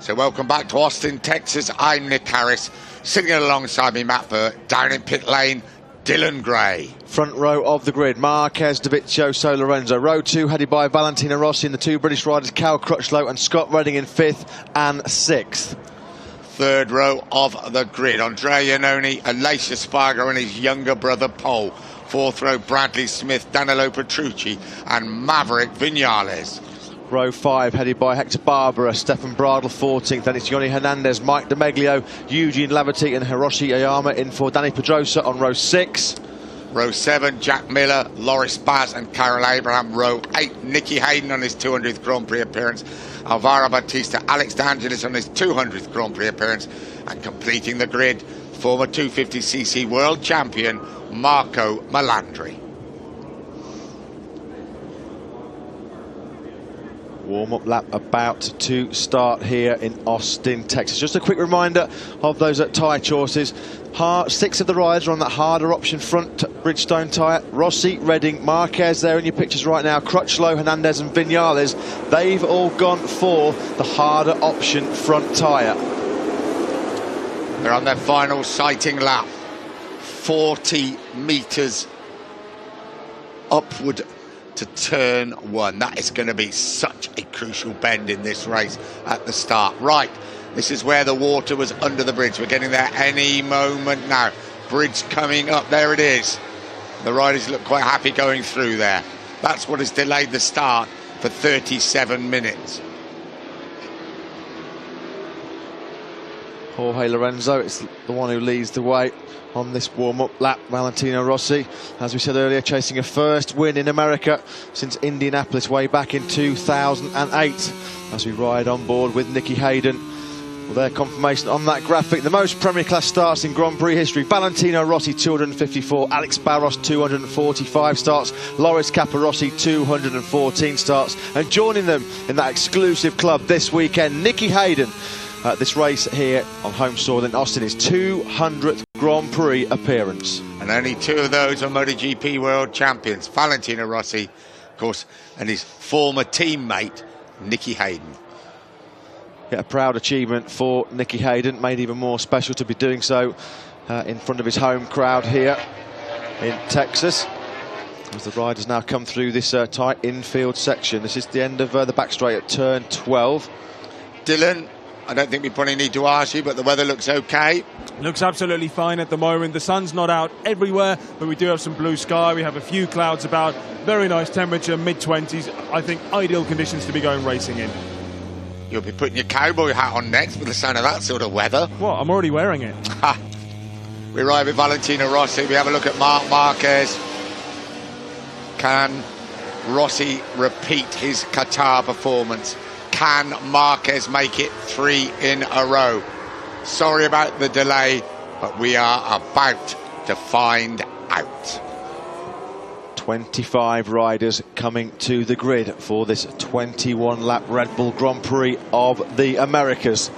So welcome back to Austin, Texas. I'm Nick Harris. Sitting alongside me, Matt Burt. Down in pit lane, Dylan Gray. Front row of the grid, Marquez, Dovizioso, Lorenzo. Row 2 headed by Valentino Rossi and the two British riders, Cal Crutchlow and Scott Redding in 5th and 6th. Third row of the grid, Andrea Iannone, Alessia Spargo and his younger brother Pole. Fourth row, Bradley Smith, Danilo Petrucci and Maverick Vinales. Row 5 headed by Hector Barbera, Stefan Bradl 14th, then it's Yoni Hernandez, Mike DeMeglio, Eugene Laverty and Hiroshi Ayama in for Danny Pedrosa on row 6. Row 7, Jack Miller, Loris Baz and Carol Abraham. Row 8, Nicky Hayden on his 200th Grand Prix appearance. Alvaro Bautista, Alex De Angelis on his 200th Grand Prix appearance. And completing the grid, former 250cc world champion, Marco Melandri. Warm-up lap about to start here in Austin, Texas. Just a quick reminder of those tyre choices. 6 of the riders are on that harder option front Bridgestone tyre. Rossi, Redding, Marquez there in your pictures right now. Crutchlow, Hernandez and Vinales. They've all gone for the harder option front tyre. They're on their final sighting lap. 40 metres upward to turn 1. That is going to be such a crucial bend in this race at the start. Right, this is where the water was under the bridge. We're getting there any moment now. Bridge coming up, there it is. The riders look quite happy going through there. That's what has delayed the start for 37 minutes. Jorge Lorenzo, it's the one who leads the way on this warm-up lap. Valentino Rossi, as we said earlier, chasing a first win in America since Indianapolis way back in 2008. As we ride on board with Nicky Hayden. Well, their confirmation on that graphic. The most Premier Class starts in Grand Prix history. Valentino Rossi 254, Alex Barros 245 starts, Loris Capirossi 214 starts, and joining them in that exclusive club this weekend, Nicky Hayden. This race here on home soil in Austin is 200th Grand Prix appearance. And only 2 of those are MotoGP world champions. Valentino Rossi, of course, and his former teammate, Nicky Hayden. Yeah, a proud achievement for Nicky Hayden, made even more special to be doing so in front of his home crowd here in Texas. As the riders now come through this tight infield section. This is the end of the back straight at turn 12. Dylan, I don't think we probably need to ask you, but the weather looks okay. Looks absolutely fine at the moment. The sun's not out everywhere, but we do have some blue sky. We have a few clouds about. Very nice temperature, mid-20s. I think ideal conditions to be going racing in. You'll be putting your cowboy hat on next with the sound of that sort of weather. Well, I'm already wearing it. We ride with Valentino Rossi. We have a look at Marc Marquez. Can Rossi repeat his Qatar performance? Can Marquez make it 3 in a row? Sorry about the delay, but we are about to find out. 25 riders coming to the grid for this 21-lap Red Bull Grand Prix of the Americas.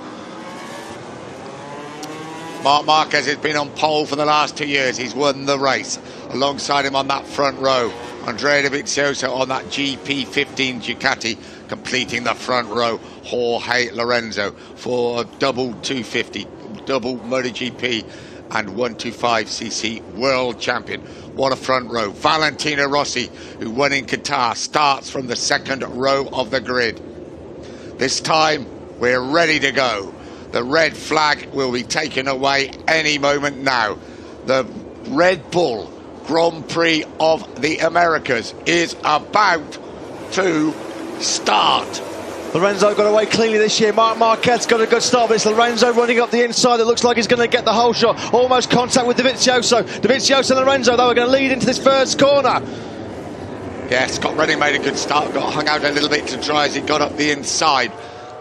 Marc Marquez has been on pole for the last 2 years. He's won the race. Alongside him on that front row, Andrea Dovizioso on that GP15 Ducati, completing the front row, Jorge Lorenzo for a double 250, double MotoGP and 125cc world champion. What a front row. Valentino Rossi, who won in Qatar, starts from the second row of the grid. This time, we're ready to go. The red flag will be taken away any moment now. The Red Bull Grand Prix of the Americas is about to start. Lorenzo got away cleanly this year. Marc Marquez got a good start, but it's Lorenzo running up the inside. It looks like he's going to get the whole shot. Almost contact with Dovizioso. Dovizioso and Lorenzo, though, are going to lead into this first corner. Yeah, Scott Redding made a good start. Got hung out a little bit to dry as he got up the inside.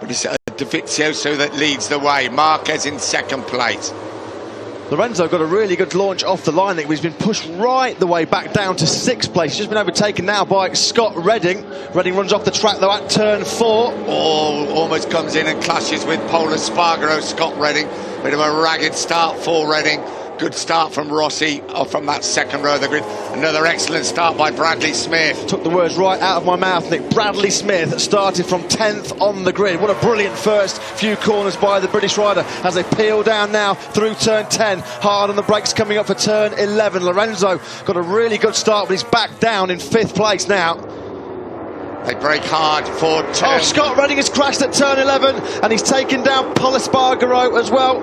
But it's Dovizioso that leads the way. Marquez in second place. Lorenzo got a really good launch off the line. He's been pushed right the way back down to 6th place. He's just been overtaken now by Scott Redding. Redding runs off the track though at turn 4. Almost comes in and clashes with Pole Espargaro. Scott Redding, bit of a ragged start for Redding. Good start from Rossi from that second row of the grid. Another excellent start by Bradley Smith. Took the words right out of my mouth, Nick. Bradley Smith started from 10th on the grid. What a brilliant first few corners by the British rider as they peel down now through turn 10. Hard on the brakes coming up for turn 11. Lorenzo got a really good start, but he's back down in 5th place now. They brake hard for turn... Oh, Scott Redding has crashed at turn 11 and he's taken down Paul Espargaro as well.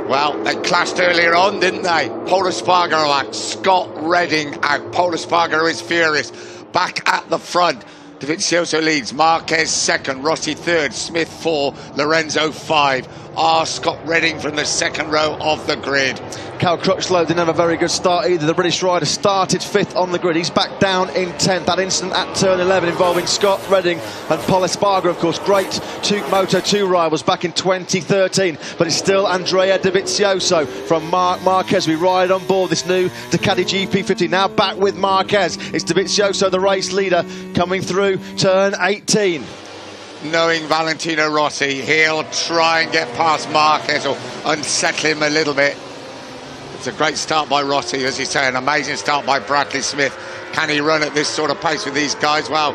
Well, they clashed earlier on, didn't they? Paul Espargaro out, Scott Redding out. Paul Espargaro is furious. Back at the front, Dovizioso leads. Marquez second, Rossi third, Smith 4, Lorenzo 5. Scott Redding from the second row of the grid. Cal Crutchlow didn't have a very good start either. The British rider started 5th on the grid. He's back down in 10th. That incident at turn 11 involving Scott Redding and Paul Espargaro, of course, great Moto2 rivals back in 2013. But it's still Andrea Dovizioso from Marc Marquez. We ride on board this new Ducati GP50. Now back with Marquez. It's Dovizioso, the race leader, coming through turn 18. Knowing Valentino Rossi, he'll try and get past Marquez or unsettle him a little bit. It's a great start by Rossi, as you say, an amazing start by Bradley Smith. Can he run at this sort of pace with these guys? Well,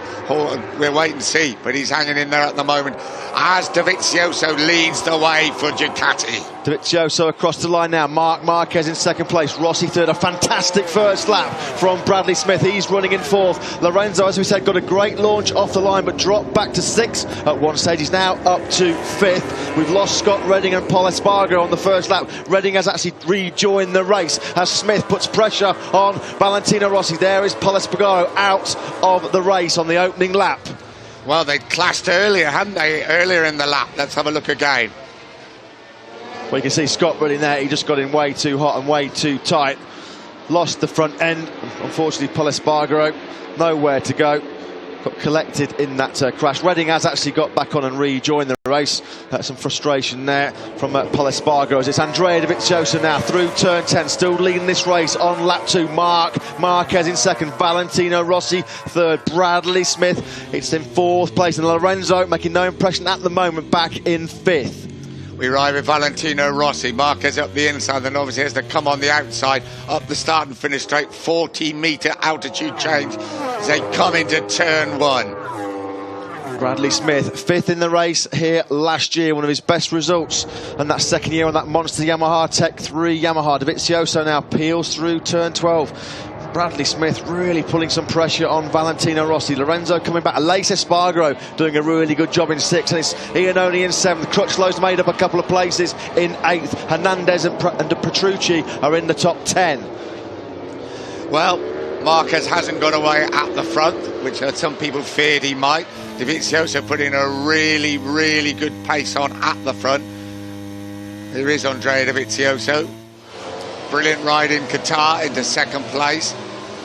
we'll wait and see, but he's hanging in there at the moment as Dovizioso leads the way for Ducati. Dovizioso across the line now. Marc Marquez in second place. Rossi third. A fantastic first lap from Bradley Smith. He's running in 4th. Lorenzo, as we said, got a great launch off the line, but dropped back to 6th at one stage. He's now up to 5th. We've lost Scott Redding and Paul Espargaro on the first lap. Redding has actually rejoined the race as Smith puts pressure on Valentino Rossi. There is Paul Espargaro out of the race on the opening lap. Well, they clashed earlier, hadn't they? Earlier in the lap. Let's have a look again. Well, you can see Scott Redding there. He just got in way too hot and way too tight. Lost the front end. Unfortunately, Paul Espargaro nowhere to go. Got collected in that crash. Redding has actually got back on and rejoined the race. Some frustration there from Paul Espargaro. It's Andrea Dovizioso now through turn 10, still leading this race on lap 2. Marc Marquez in second, Valentino Rossi third, Bradley Smith it's in 4th place, and Lorenzo making no impression at the moment, back in 5th. We ride with Valentino Rossi. Marquez up the inside, then obviously has to come on the outside, up the start and finish straight. 40-metre altitude change as they come into turn 1. Bradley Smith, 5th in the race here last year, one of his best results, and that second year on that monster Yamaha Tech 3 Yamaha. Dovizioso now peels through turn 12. Bradley Smith really pulling some pressure on Valentino Rossi. Lorenzo coming back. Lace Espargaro doing a really good job in 6th, and it's Iannone in 7th. Crutchlow's made up a couple of places in 8th. Hernandez and Petrucci are in the top 10. Well, Marquez hasn't got away at the front, which some people feared he might. Dovizioso put in a really, really good pace on at the front. There is Andrea Dovizioso. Brilliant ride in Cota into second place.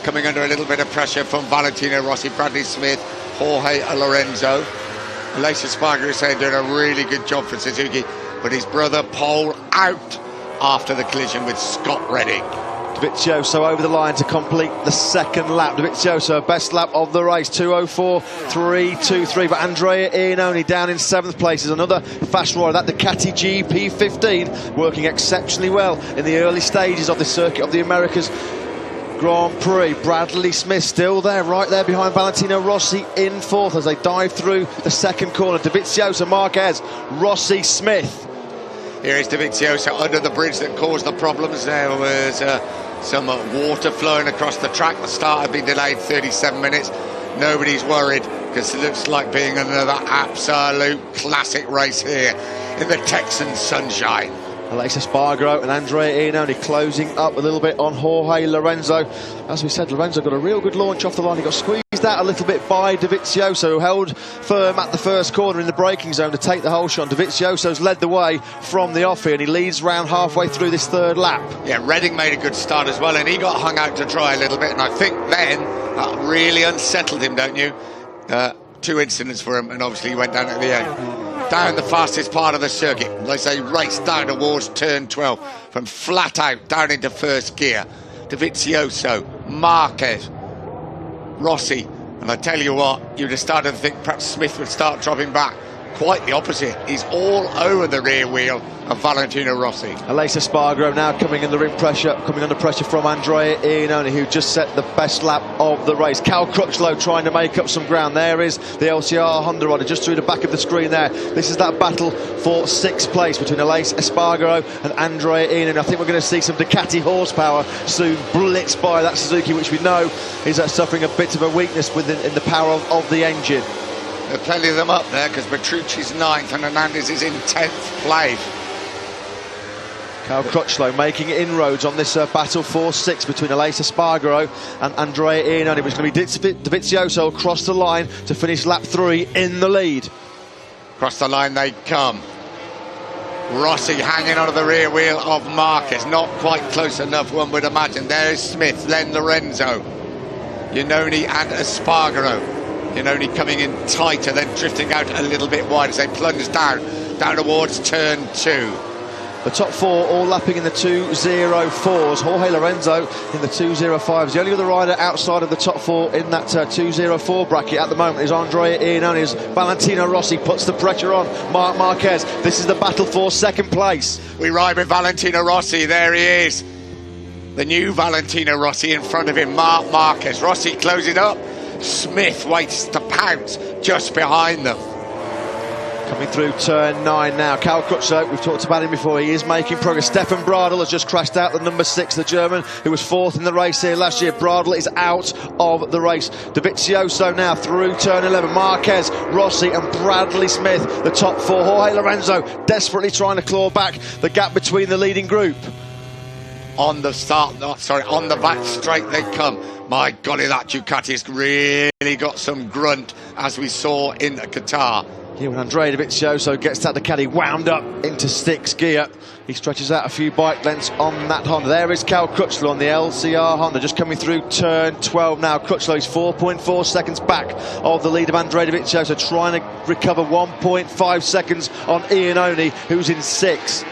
Coming under a little bit of pressure from Valentino Rossi, Bradley Smith, Jorge Lorenzo. Lace Espargaro is saying doing a really good job for Suzuki, but his brother Paul out after the collision with Scott Redding. Dovizioso over the line to complete the second lap. Dovizioso, best lap of the race, 2:04.323. But Andrea Iannone down in 7th place is another fast rider. That Ducati GP15 working exceptionally well in the early stages of the circuit of the Americas Grand Prix. Bradley Smith still there, right there behind Valentino Rossi in 4th as they dive through the second corner. Dovizioso, Marquez, Rossi, Smith. Here is Dovizioso under the bridge that caused the problems. There was some water flowing across the track. The start had been delayed 37 minutes. Nobody's worried because it looks like being another absolute classic race here in the Texan sunshine. Lace Espargaro and Andrea Iannone closing up a little bit on Jorge Lorenzo. As we said, Lorenzo got a real good launch off the line. He got squeezed out a little bit by Dovizioso, who held firm at the first corner in the braking zone to take the whole shot. Dovizioso's led the way from the off here, and he leads round halfway through this third lap. Yeah, Redding made a good start as well, and he got hung out to dry a little bit, and I think then that really unsettled him, don't you? 2 incidents for him, and obviously he went down at the end. Down the fastest part of the circuit. They say race down towards turn 12 from flat out down into first gear. Dovizioso, Marquez, Rossi, and I tell you what, you'd have started to think perhaps Smith would start dropping back. quite the opposite. He's all over the rear wheel of Valentino Rossi. Aleix Espargaro now coming in the ring pressure, coming under pressure from Andrea Iannone, who just set the best lap of the race. Cal Crutchlow trying to make up some ground. There is the LCR Honda rider just through the back of the screen there. This is that battle for 6th place between Aleix Espargaro and Andrea Iannone. I think we're going to see some Ducati horsepower soon blitzed by that Suzuki, which we know is suffering a bit of a weakness in the power of the engine. There are plenty of them up there because Petrucci's 9th and Hernandez is in 10th place. Cal Crutchlow making inroads on this battle for 6 between Aleix Espargaro and Andrea Iannone. It was going to be Dovizioso across the line to finish lap 3 in the lead. Across the line they come. Rossi hanging onto the rear wheel of Marquez. Not quite close enough, one would imagine. There is Smith, then Lorenzo, Iannone and Espargaro. Iannone coming in tighter, then drifting out a little bit wide as they plunge down towards turn 2. The top 4 all lapping in the 2.04s. Jorge Lorenzo in the 2.05s. The only other rider outside of the top 4 in that 2.04 bracket at the moment is Andrea Iannone. As Valentino Rossi puts the pressure on Marc Marquez. This is the battle for 2nd place. We ride with Valentino Rossi. There he is. The new Valentino Rossi in front of him, Marc Marquez. Rossi closing up. Smith waits to pounce just behind them. Coming through turn 9 now. Cal Crutchlow, we've talked about him before, he is making progress. Stefan Bradl has just crashed out, the number 6, the German, who was 4th in the race here last year. Bradl is out of the race. Dovizioso now through turn 11. Marquez, Rossi and Bradley Smith, the top 4. Jorge Lorenzo desperately trying to claw back the gap between the leading group. On the back straight they come. My golly, that Ducati's really got some grunt, as we saw in Qatar. Here when Andrea Dovizioso gets that Ducati wound up into 6th gear, he stretches out a few bike lengths on that Honda. There is Cal Crutchlow on the LCR Honda, just coming through turn 12 now. Crutchlow is 4.4 seconds back of the lead of Andrea Dovizioso, trying to recover 1.5 seconds on Iannone, who's in 6th.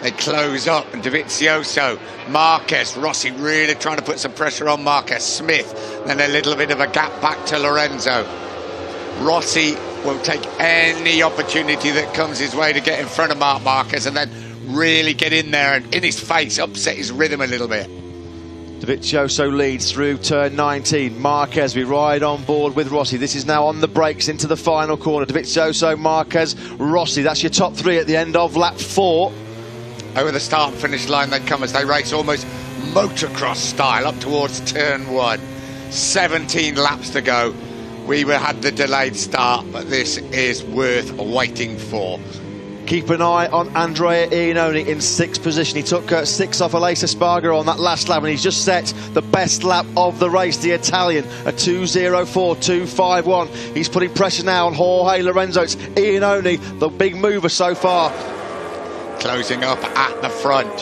They close up, and Dovizioso, Marquez, Rossi really trying to put some pressure on Marquez. Smith, then a little bit of a gap back to Lorenzo. Rossi will take any opportunity that comes his way to get in front of Marc Marquez and then really get in there and in his face upset his rhythm a little bit. Dovizioso leads through turn 19. Marquez, we ride on board with Rossi. This is now on the brakes into the final corner. Dovizioso, Marquez, Rossi. That's your top 3 at the end of lap 4. Over the start and finish line they come as they race almost motocross style up towards turn 1. 17 laps to go. We had the delayed start, but this is worth waiting for. Keep an eye on Andrea Iannone in 6th position. He took 6 off Aleix Espargaro on that last lap, and he's just set the best lap of the race, the Italian, a 2.04, 2.51. He's putting pressure now on Jorge Lorenzo. It's Iannone, the big mover so far. Closing up at the front.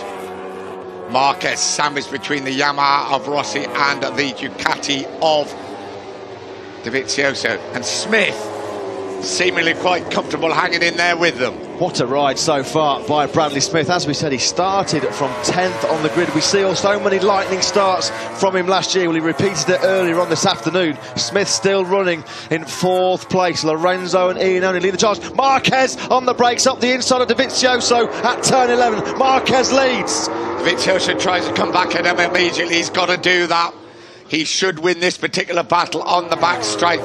Marquez sandwiched between the Yamaha of Rossi and the Ducati of Dovizioso. And Smith seemingly quite comfortable hanging in there with them. What a ride so far by Bradley Smith. As we said, he started from 10th on the grid. We see so many lightning starts from him last year. Well, he repeated it earlier on this afternoon. Smith still running in 4th place. Lorenzo and Iannone lead the charge. Marquez on the brakes up the inside of Dovizioso at turn 11. Marquez leads. Dovizioso tries to come back at him immediately. He's got to do that. He should win this particular battle on the back straight.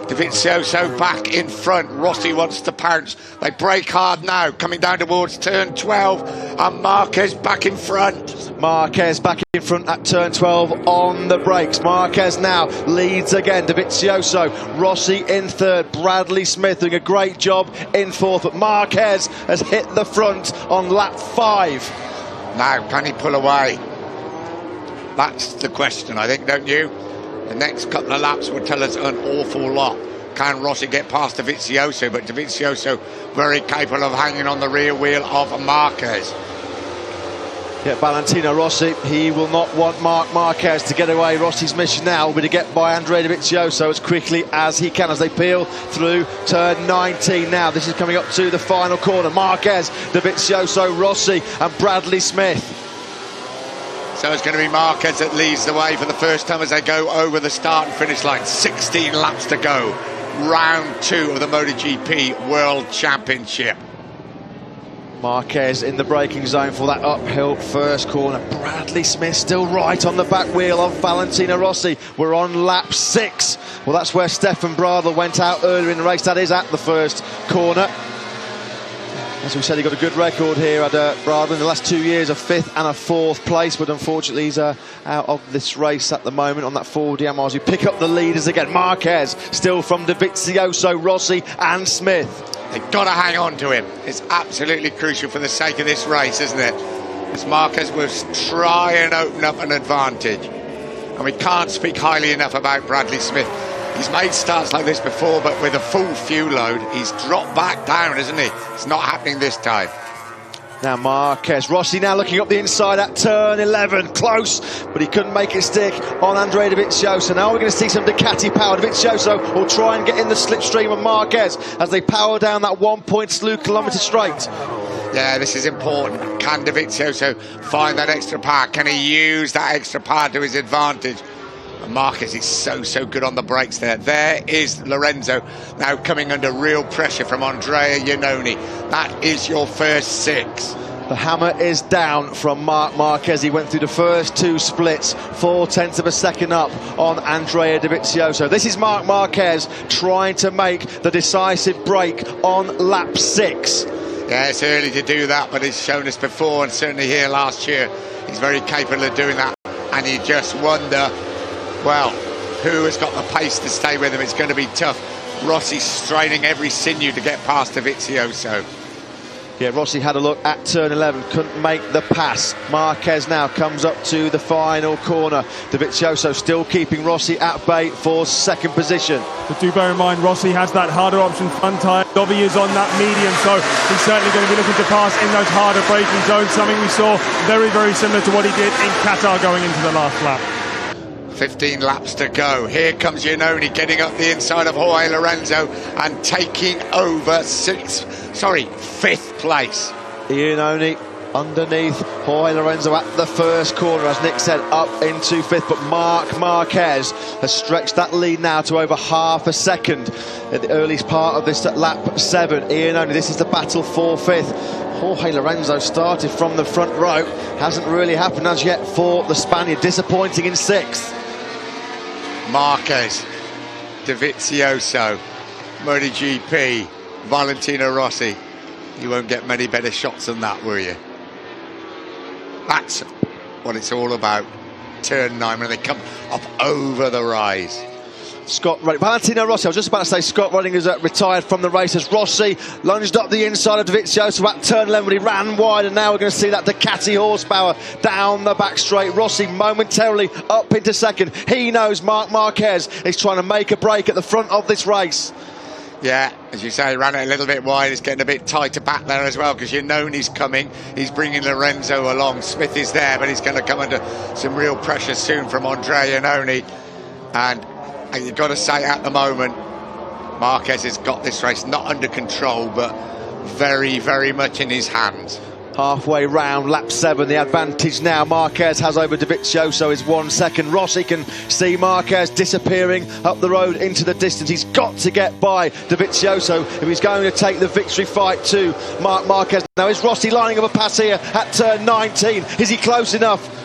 Dovizioso back in front. Rossi wants to pounce. They brake hard now, coming down towards turn 12, and Marquez back in front. Marquez back in front at turn 12 on the brakes. Marquez now leads again. Dovizioso, Rossi in 3rd. Bradley Smith doing a great job in 4th, but Marquez has hit the front on lap 5. Now, can he pull away? That's the question, I think, don't you? The next couple of laps will tell us an awful lot. Can Rossi get past Dovizioso? But Dovizioso very capable of hanging on the rear wheel of Marquez. Yeah, Valentino Rossi, he will not want Marc Marquez to get away. Rossi's mission now will be to get by Andrea Dovizioso as quickly as he can as they peel through turn 19 now. This is coming up to the final corner. Marquez, Dovizioso, Rossi and Bradley Smith. So it's going to be Marquez that leads the way for the first time as they go over the start and finish line. 16 laps to go. round 2 of the MotoGP World Championship. Marquez in the braking zone for that uphill first corner. Bradley Smith still right on the back wheel of Valentino Rossi. We're on lap 6. Well, that's where Stefan Bradl went out earlier in the race. That is at the first corner. As we said, he got a good record here at Bradl in the last 2 years, a 5th and a 4th place, but unfortunately he's out of this race at the moment on that 4DM as we pick up the leaders again. Marquez still from Dovizioso, Rossi and Smith. They've got to hang on to him. It's absolutely crucial for the sake of this race, isn't it? As Marquez will try and open up an advantage. And we can't speak highly enough about Bradley Smith. He's made starts like this before, but with a full fuel load, he's dropped back down, isn't he? It's not happening this time. Now Marquez, Rossi now looking up the inside at turn 11, close, but he couldn't make it stick on Andrea Dovizioso. Now we're going to see some Ducati power. Dovizioso will try and get in the slipstream of Marquez as they power down that 1.2 kilometre straight. Yeah, this is important. Can Dovizioso find that extra power? Can he use that extra power to his advantage? And Marquez is so good on the brakes there. There is Lorenzo now coming under real pressure from Andrea Iannone. That is your first 6. The hammer is down from Marc Marquez. He went through the first 2 splits, 0.4 of a second up on Andrea Dovizioso. This is Marc Marquez trying to make the decisive break on lap 6. Yeah, it's early to do that, but he's shown us before, and certainly here last year, he's very capable of doing that. And you just wonder, well, who has got the pace to stay with him? It's going to be tough. Rossi's straining every sinew to get past Dovizioso. Yeah, Rossi had a look at turn 11, couldn't make the pass. Marquez now comes up to the final corner. Dovizioso still keeping Rossi at bay for 2nd position. But do bear in mind, Rossi has that harder option front tyre. Dovi is on that medium, so he's certainly going to be looking to pass in those harder braking zones, something we saw very similar to what he did in Qatar going into the last lap. 15 laps to go. Here comes Iannone getting up the inside of Jorge Lorenzo and taking over 5th place. Iannone underneath Jorge Lorenzo at the first corner, as Nick said, up into 5th, but Marc Marquez has stretched that lead now to over half a second at the earliest part of this at lap 7. Iannone, this is the battle for 5th. Jorge Lorenzo started from the front row, hasn't really happened as yet for the Spaniard, disappointing in 6th. Marquez, Dovizioso, MotoGP, Valentino Rossi. You won't get many better shots than that, will you? That's what it's all about. Turn 9 when they come up over the rise. Scott Redding, Valentino Rossi, I was just about to say Scott Redding is retired from the race as Rossi lunged up the inside of Dovizioso at turn 11, but he ran wide, and now we're going to see that Ducati horsepower down the back straight. Rossi momentarily up into 2nd. He knows Marc Marquez is trying to make a break at the front of this race. Yeah, as you say, ran it a little bit wide. It's getting a bit tighter back there as well, because Iannone's coming. He's bringing Lorenzo along. Smith is there, but he's going to come under some real pressure soon from Andrea Iannone. And you've got to say, at the moment, Marquez has got this race not under control, but very much in his hands. Halfway round, lap 7, the advantage now Marquez has over Dovizioso is 1 second. Rossi can see Marquez disappearing up the road into the distance. He's got to get by Dovizioso if he's going to take the victory fight to Marc Marquez. Now is Rossi lining up a pass here at turn 19? Is he close enough?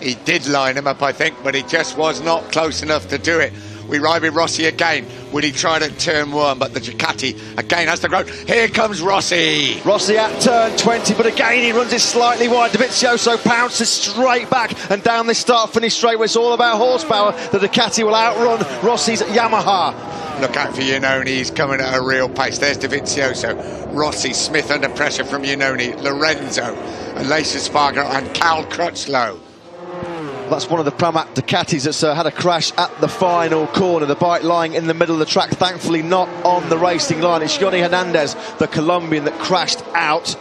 He did line him up, I think, but he just was not close enough to do it. We ride with Rossi again. Will he try to turn 1? But the Ducati again has to grow. Here comes Rossi. Rossi at turn 20, but again he runs it slightly wide. Dovizioso pounces straight back and down this start-finish straight where it's all about horsepower. The Ducati will outrun Rossi's Yamaha. Look out for Iannone, he's coming at a real pace. There's Dovizioso, Rossi, Smith under pressure from Iannone, Lorenzo, Aleix Espargaro and Cal Crutchlow. That's one of the Pramac Ducatis that's had a crash at the final corner. The bike lying in the middle of the track, thankfully not on the racing line. It's Johnny Hernandez, the Colombian, that crashed out.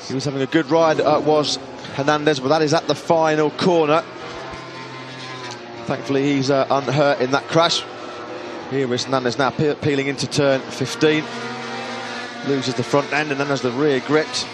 He was having a good ride, was Hernandez, but that is at the final corner. Thankfully he's unhurt in that crash. Here is Hernandez now peeling into turn 15. Loses the front end and then has the rear gripped.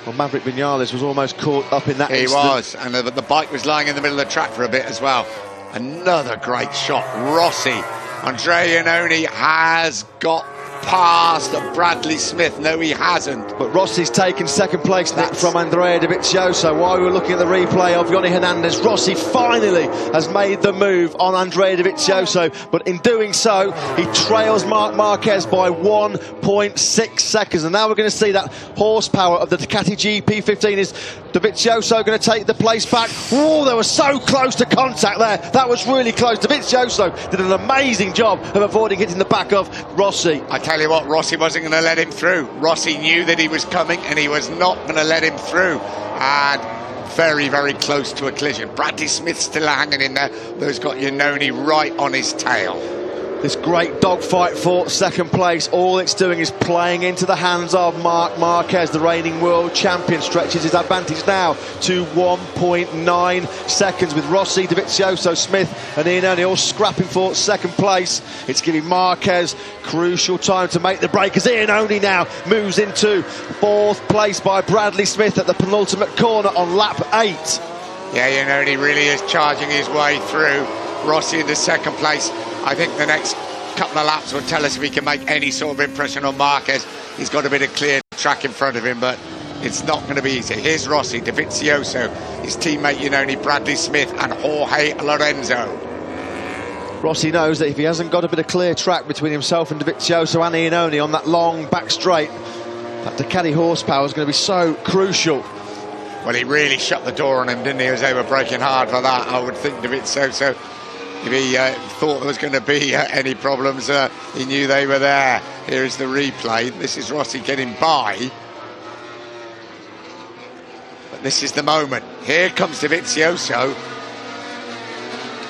Well, Maverick Vinales was almost caught up in that instant. He was, and the bike was lying in the middle of the track for a bit as well. Another great shot. Rossi Andrea Iannone has got past Bradley Smith. No, he hasn't. But Rossi's taken second place, Nick, from Andrea Dovizioso. While we were looking at the replay of Yoni Hernandez, Rossi finally has made the move on Andrea Dovizioso, but in doing so, he trails Marc Marquez by 1.6 seconds. And now we're going to see that horsepower of the Ducati GP15. Is Dovizioso going to take the place back? Oh, they were so close to contact there. That was really close. Dovizioso did an amazing job of avoiding hitting the back of Rossi. I tell you what, Rossi wasn't going to let him through. Rossi knew that he was coming and he was not going to let him through. And very, very close to a collision. Bradley Smith still hanging in there, though he's got Iannone right on his tail. This great dogfight for second place, all it's doing is playing into the hands of Marc Marquez, the reigning world champion. Stretches his advantage now to 1.9 seconds, with Rossi, Dovizioso, Smith and Iannone all scrapping for second place. It's giving Marquez crucial time to make the break, as Iannone now moves into fourth place by Bradley Smith at the penultimate corner on lap 8. Yeah, Iannone really is charging his way through. Rossi in the second place. I think the next couple of laps will tell us if he can make any sort of impression on Marquez. He's got a bit of clear track in front of him, but it's not going to be easy. Here's Rossi, Dovizioso, his teammate Iannone, Bradley Smith and Jorge Lorenzo. Rossi knows that if he hasn't got a bit of clear track between himself and Dovizioso and Iannone on that long back straight, that Ducati horsepower is going to be so crucial. Well, he really shut the door on him, didn't he, as they were braking hard for that. I would think Dovizioso, if he thought there was going to be any problems, he knew they were there. Here is the replay. This is Rossi getting by. But this is the moment. Here comes Dovizioso.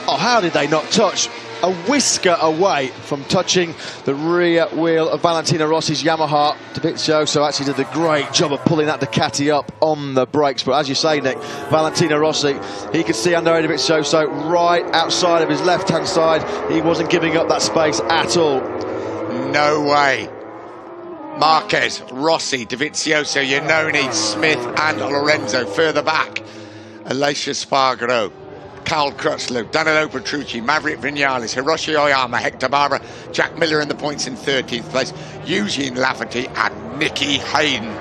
Oh, how did they not touch? A whisker away from touching the rear wheel of Valentino Rossi's Yamaha. Dovizioso actually did a great job of pulling that Ducati up on the brakes. But as you say, Nick, Valentino Rossi, he could see Andrea Dovizioso right outside of his left-hand side. He wasn't giving up that space at all. No way. Marquez, Rossi, Dovizioso, Iannone, Smith and Lorenzo further back. Aleix Espargaro, Carl Crutchlow, Danilo Petrucci, Maverick Vinales, Hiroshi Oyama, Hector Barbara, Jack Miller in the points in 13th place, Eugene Lafferty and Nicky Hayden.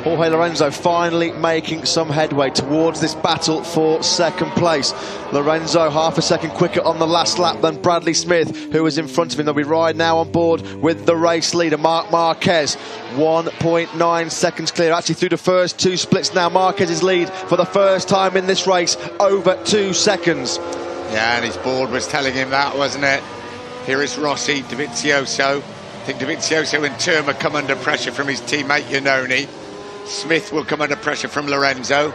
Jorge Lorenzo finally making some headway towards this battle for second place. Lorenzo half a second quicker on the last lap than Bradley Smith, who was in front of him. They'll be right now on board with the race leader, Marc Marquez. 1.9 seconds clear, actually through the first two splits now. Marquez's lead for the first time in this race, over 2 seconds. Yeah, and his board was telling him that, wasn't it? Here is Rossi, Dovizioso. I think Dovizioso and Terma come under pressure from his teammate Iannone. Smith will come under pressure from Lorenzo,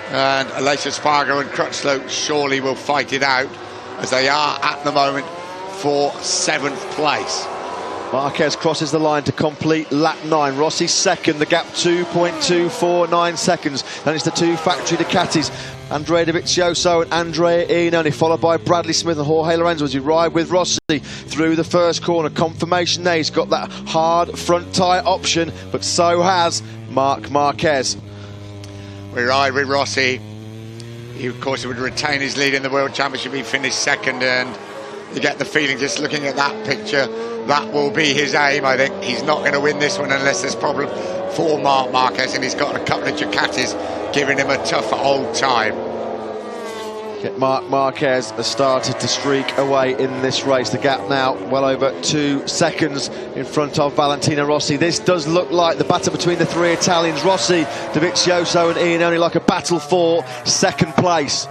and Aleix Espargaro and Crutchlow surely will fight it out, as they are at the moment for 7th place. Marquez crosses the line to complete lap 9. Rossi's second, the gap 2.249 seconds. Then it's the two factory Ducatis, Andrea Dovizioso and Andrea Iannone, followed by Bradley Smith and Jorge Lorenzo as he ride with Rossi through the first corner. Confirmation there, he's got that hard front tyre option, but so has Marc Marquez. We ride with Rossi. He, of course, would retain his lead in the World Championship. He finished second, and you get the feeling, just looking at that picture, that will be his aim. I think he's not going to win this one unless there's problem for Marc Marquez, and he's got a couple of Ducatis giving him a tough old time. Marc Marquez has started to streak away in this race. The gap now well over 2 seconds in front of Valentino Rossi. This does look like the battle between the three Italians, Rossi, Dovizioso and Iannone, like a battle for second place.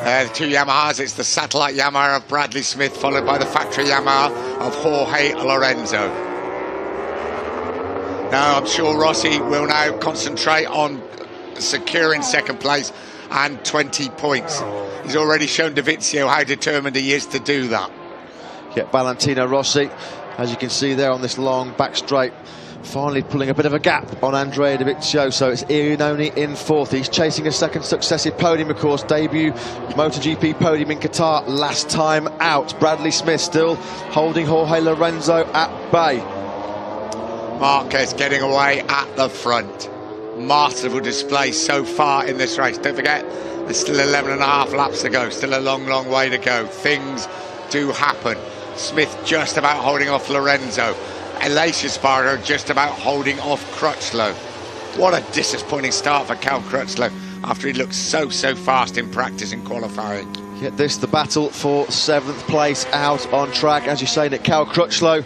The two Yamahas, it's the satellite Yamaha of Bradley Smith, followed by the factory Yamaha of Jorge Lorenzo. Now I'm sure Rossi will now concentrate on securing second place and 20 points. He's already shown Dovizioso how determined he is to do that. Yeah, Valentino Rossi, as you can see there on this long back straight, finally pulling a bit of a gap on Andrea Dovizioso. It's Iannone in fourth. He's chasing a second successive podium, of course. Debut MotoGP podium in Qatar last time out. Bradley Smith still holding Jorge Lorenzo at bay. Marquez getting away at the front. Masterful display so far in this race. Don't forget, there's still 11 and a half laps to go. Still a long, long way to go. Things to happen. Smith just about holding off Lorenzo. Aleix Espargaro just about holding off Crutchlow. What a disappointing start for Cal Crutchlow after he looked so fast in practice and qualifying. Yet this, the battle for 7th place out on track. As you say, Nick, Cal Crutchlow,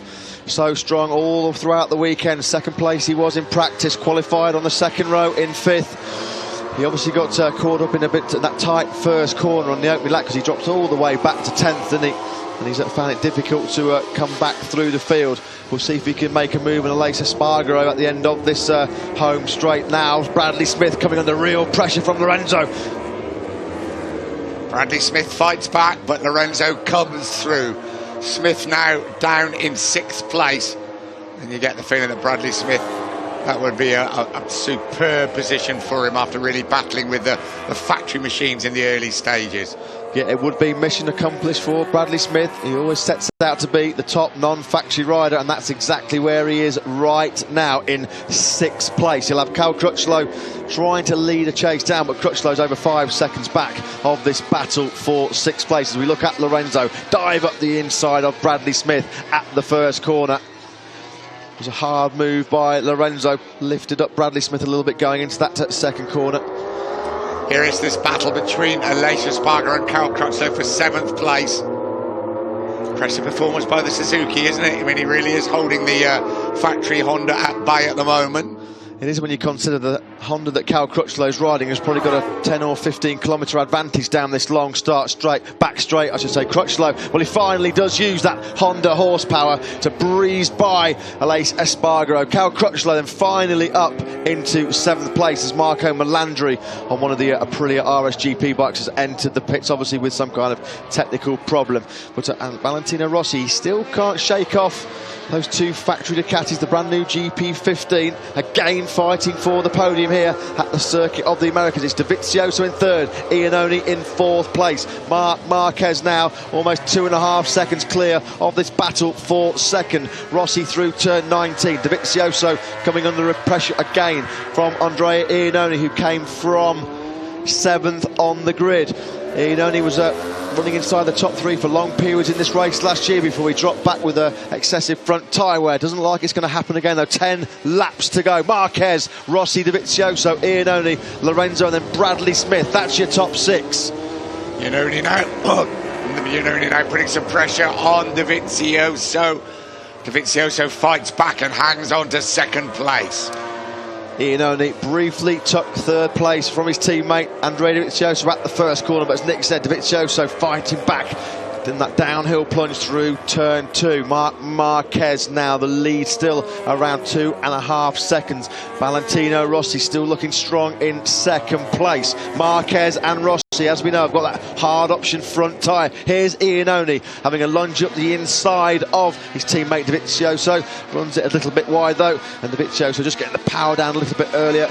so strong all throughout the weekend. 2nd place he was in practice, qualified on the 2nd row in 5th. He obviously got caught up in a bit that tight first corner on the opening lap because he dropped all the way back to 10th, didn't he? And he's found it difficult to come back through the field. We'll see if he can make a move and Aleix Espargaro at the end of this home straight now. Bradley Smith coming under real pressure from Lorenzo. Bradley Smith fights back, but Lorenzo comes through. Smith now down in 6th place. And you get the feeling that Bradley Smith, that would be a superb position for him after really battling with the factory machines in the early stages. Yeah, it would be mission accomplished for Bradley Smith. He always sets out to be the top non-factory rider, and that's exactly where he is right now, in 6th place. He'll have Cal Crutchlow trying to lead a chase down, but Crutchlow's over 5 seconds back of this battle for 6th place. As we look at Lorenzo dive up the inside of Bradley Smith at the first corner. It was a hard move by Lorenzo, lifted up Bradley Smith a little bit going into that 2nd corner. Here is this battle between Aleix Espargaro and Cal Crutchlow for 7th place. Impressive performance by the Suzuki, isn't it? I mean, he really is holding the factory Honda at bay at the moment. It is when you consider the Honda that Cal Crutchlow's riding has probably got a 10 or 15 kilometre advantage down this long back straight, I should say. Crutchlow, well, he finally does use that Honda horsepower to breeze by Aleix Espargaro. Cal Crutchlow then finally up into 7th place as Marco Melandri on one of the Aprilia RSGP bikes has entered the pits, obviously with some kind of technical problem. But Valentino Rossi still can't shake off those 2 factory Ducatis, the brand new GP15, again fighting for the podium here at the Circuit of the Americas. It's Dovizioso in 3rd, Iannone in 4th place. Marc Marquez now almost 2.5 seconds clear of this battle for 2nd. Rossi through turn 19. Dovizioso coming under pressure again from Andrea Iannone, who came from 7th on the grid. Iannone was running inside the top 3 for long periods in this race last year before he dropped back with an excessive front tyre wear. Doesn't look like it's going to happen again though. 10 laps to go. Marquez, Rossi, Dovizioso, Iannone, Lorenzo and then Bradley Smith. That's your top 6. Iannone now putting some pressure on Dovizioso. Dovizioso fights back and hangs on to 2nd place. Iannone briefly took 3rd place from his teammate Andrea Dovizioso at the first corner, but as Nick said, Dovizioso fighting back in that downhill plunge through turn 2. Marc Marquez now the lead, still around 2.5 seconds. Valentino Rossi still looking strong in 2nd place. Marquez and Rossi, as we know, have got that hard option front tyre. Here's Iannone having a lunge up the inside of his teammate Dovizioso. Runs it a little bit wide though, and Dovizioso just getting the power down a little bit earlier.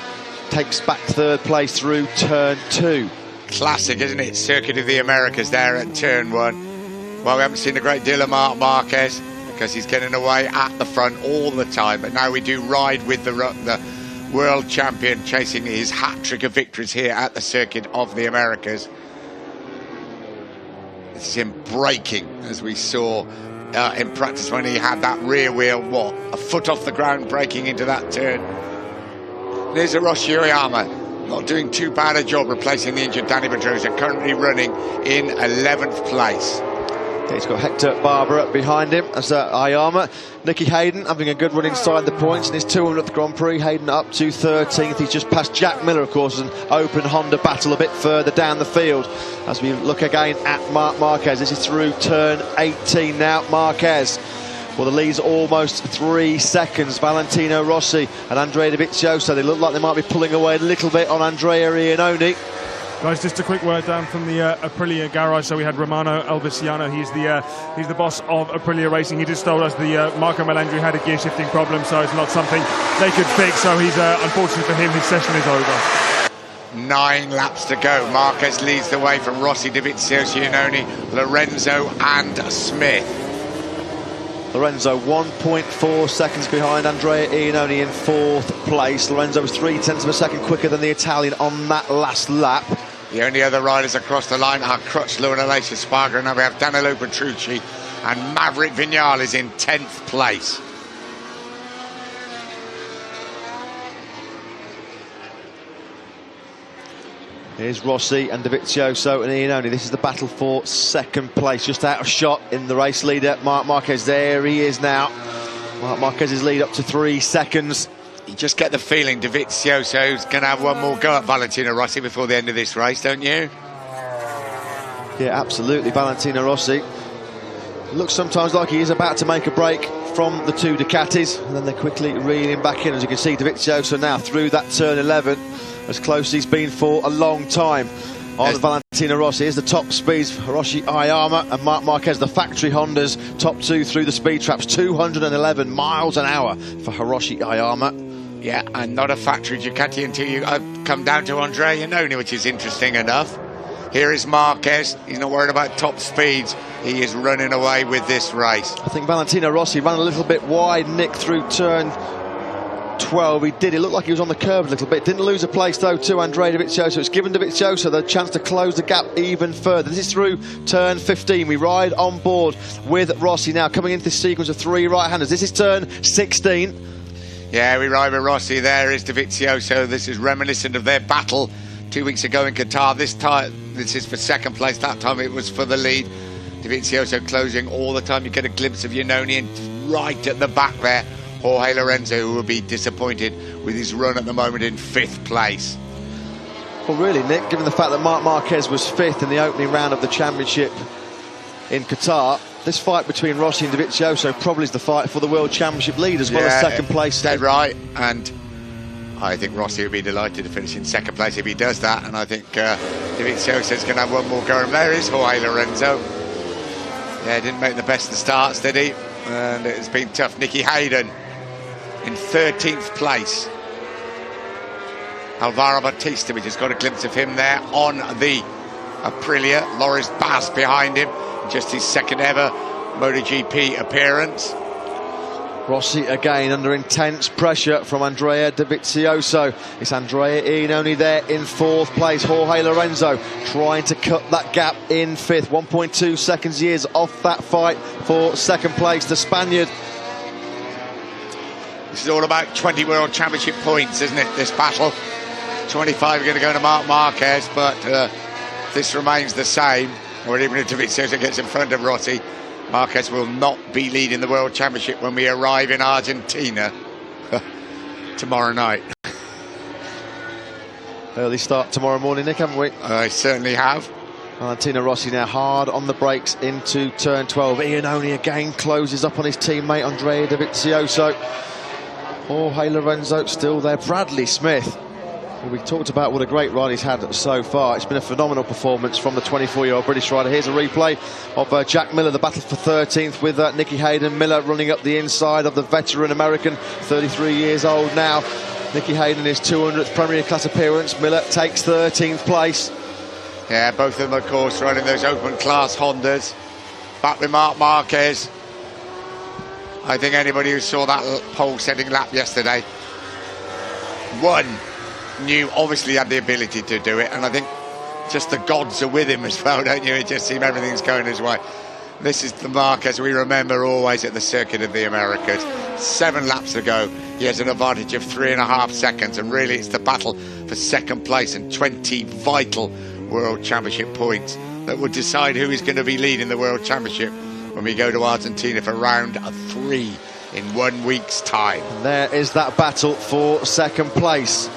Takes back 3rd place through turn 2. Classic, isn't it? Circuit of the Americas there at turn 1. Well, we haven't seen a great deal of Marc Marquez because he's getting away at the front all the time. But now we do ride with the world champion chasing his hat-trick of victories here at the Circuit of the Americas. This is him braking, as we saw in practice when he had that rear wheel, a foot off the ground, braking into that turn. There's Hiroshi Oyama, not doing too bad a job replacing the injured Danny Pedrosa, currently running in 11th place. He's got Hector Barbera behind him as Ayama. Nicky Hayden having a good run inside the points in his 200th Grand Prix. Hayden up to 13th. He's just past Jack Miller, of course, as an open Honda battle a bit further down the field. As we look again at Marc Marquez, this is through turn 18 now. Marquez, well, the lead's almost 3 seconds. Valentino Rossi and Andrea Dovizioso, they look like they might be pulling away a little bit on Andrea Iannone. Guys, just a quick word down from the Aprilia garage. So we had Romano Alvisiano. He's the boss of Aprilia Racing. He just told us the Marco Melandri had a gear shifting problem, so it's not something they could fix. So he's unfortunately for him, his session is over. 9 laps to go. Marquez leads the way from Rossi, Dovizioso, Iannone, Lorenzo and Smith. Lorenzo 1.4 seconds behind Andrea Iannone in 4th place. Lorenzo was 0.3 of a second quicker than the Italian on that last lap. The only other riders across the line are Crutchlow and Alicia Spargo. Now we have Danilo Petrucci and Maverick Viñales in 10th place. Here's Rossi and Dovizioso and Iannone. This is the battle for second place. Just out of shot in the race leader, Marc Marquez. There he is now. Marc Marquez's lead up to 3 seconds. You just get the feeling Dovizioso's going to have one more go at Valentino Rossi before the end of this race, don't you? Yeah, absolutely. Valentino Rossi looks sometimes like he is about to make a break from the 2 Ducatis, and then they quickly reel him back in. As you can see, Dovizioso now through that turn 11, as close as he's been for a long time on Valentino Rossi. Here's the top speeds for Hiroshi Ayama and Marc Marquez, the factory Hondas, top 2 through the speed traps, 211 miles an hour for Hiroshi Ayama. Yeah, and not a factory Ducati until you come down to Andrea Iannone, which is interesting enough. Here is Marquez. He's not worried about top speeds. He is running away with this race. I think Valentino Rossi ran a little bit wide, Nick, through turn 12. He did. He looked like he was on the curve a little bit. Didn't lose a place, though, to Andrea Dovizioso. It's given Dovizioso the chance to close the gap even further. This is through turn 15. We ride on board with Rossi now, coming into this sequence of 3 right-handers. This is turn 16. Yeah, we ride with Rossi. There is Dovizioso. This is reminiscent of their battle 2 weeks ago in Qatar. This time, this is for second place. That time it was for the lead. Dovizioso closing all the time. You get a glimpse of Iannone, and right at the back there, Jorge Lorenzo, who will be disappointed with his run at the moment in 5th place. Well, really, Nick, given the fact that Marc Marquez was 5th in the opening round of the championship in Qatar, this fight between Rossi and Dovizioso probably is the fight for the World Championship lead, as well as second place. Dead right, and I think Rossi would be delighted to finish in second place if he does that, and I think Dovizioso is going to have one more go. And there is Jorge Lorenzo. Yeah, didn't make the best of starts, did he? And it's been tough. Nicky Hayden in 13th place. Alvaro Bautista, we just got a glimpse of him there on the Aprilia. Loris Bas behind him, just his second ever MotoGP appearance. Rossi again under intense pressure from Andrea Dovizioso. It's Andrea Iannone there in 4th place. Jorge Lorenzo trying to cut that gap in 5th. 1.2 seconds years off that fight for second place. The Spaniard. This is all about 20 World Championship points, isn't it, this battle? 25 are going to go to Marc Marquez, but this remains the same. Or even if Dovizioso gets in front of Rossi, Marquez will not be leading the World Championship when we arrive in Argentina tomorrow night. Early start tomorrow morning, Nick, haven't we? I certainly have. Valentino Rossi now hard on the brakes into turn 12. Iannone again closes up on his teammate Andrea Dovizioso. Jorge Lorenzo still there. Bradley Smith. We talked about what a great ride he's had so far. It's been a phenomenal performance from the 24-year-old British rider. Here's a replay of Jack Miller, the battle for 13th with Nicky Hayden. Miller running up the inside of the veteran American, 33 years old now. Nicky Hayden, his 200th Premier Class appearance. Miller takes 13th place. Yeah, both of them, of course, riding those open class Hondas. Back with Marc Marquez. I think anybody who saw that pole-setting lap yesterday knew obviously had the ability to do it, and I think just the gods are with him as well, don't you? It just seems everything's going his way. This is the Marquez we remember always at the Circuit of the Americas. 7 laps to go. He has an advantage of 3.5 seconds, and really it's the battle for second place and 20 vital World Championship points that will decide who is going to be leading the World Championship when we go to Argentina for round 3 in 1 week's time. And there is that battle for second place.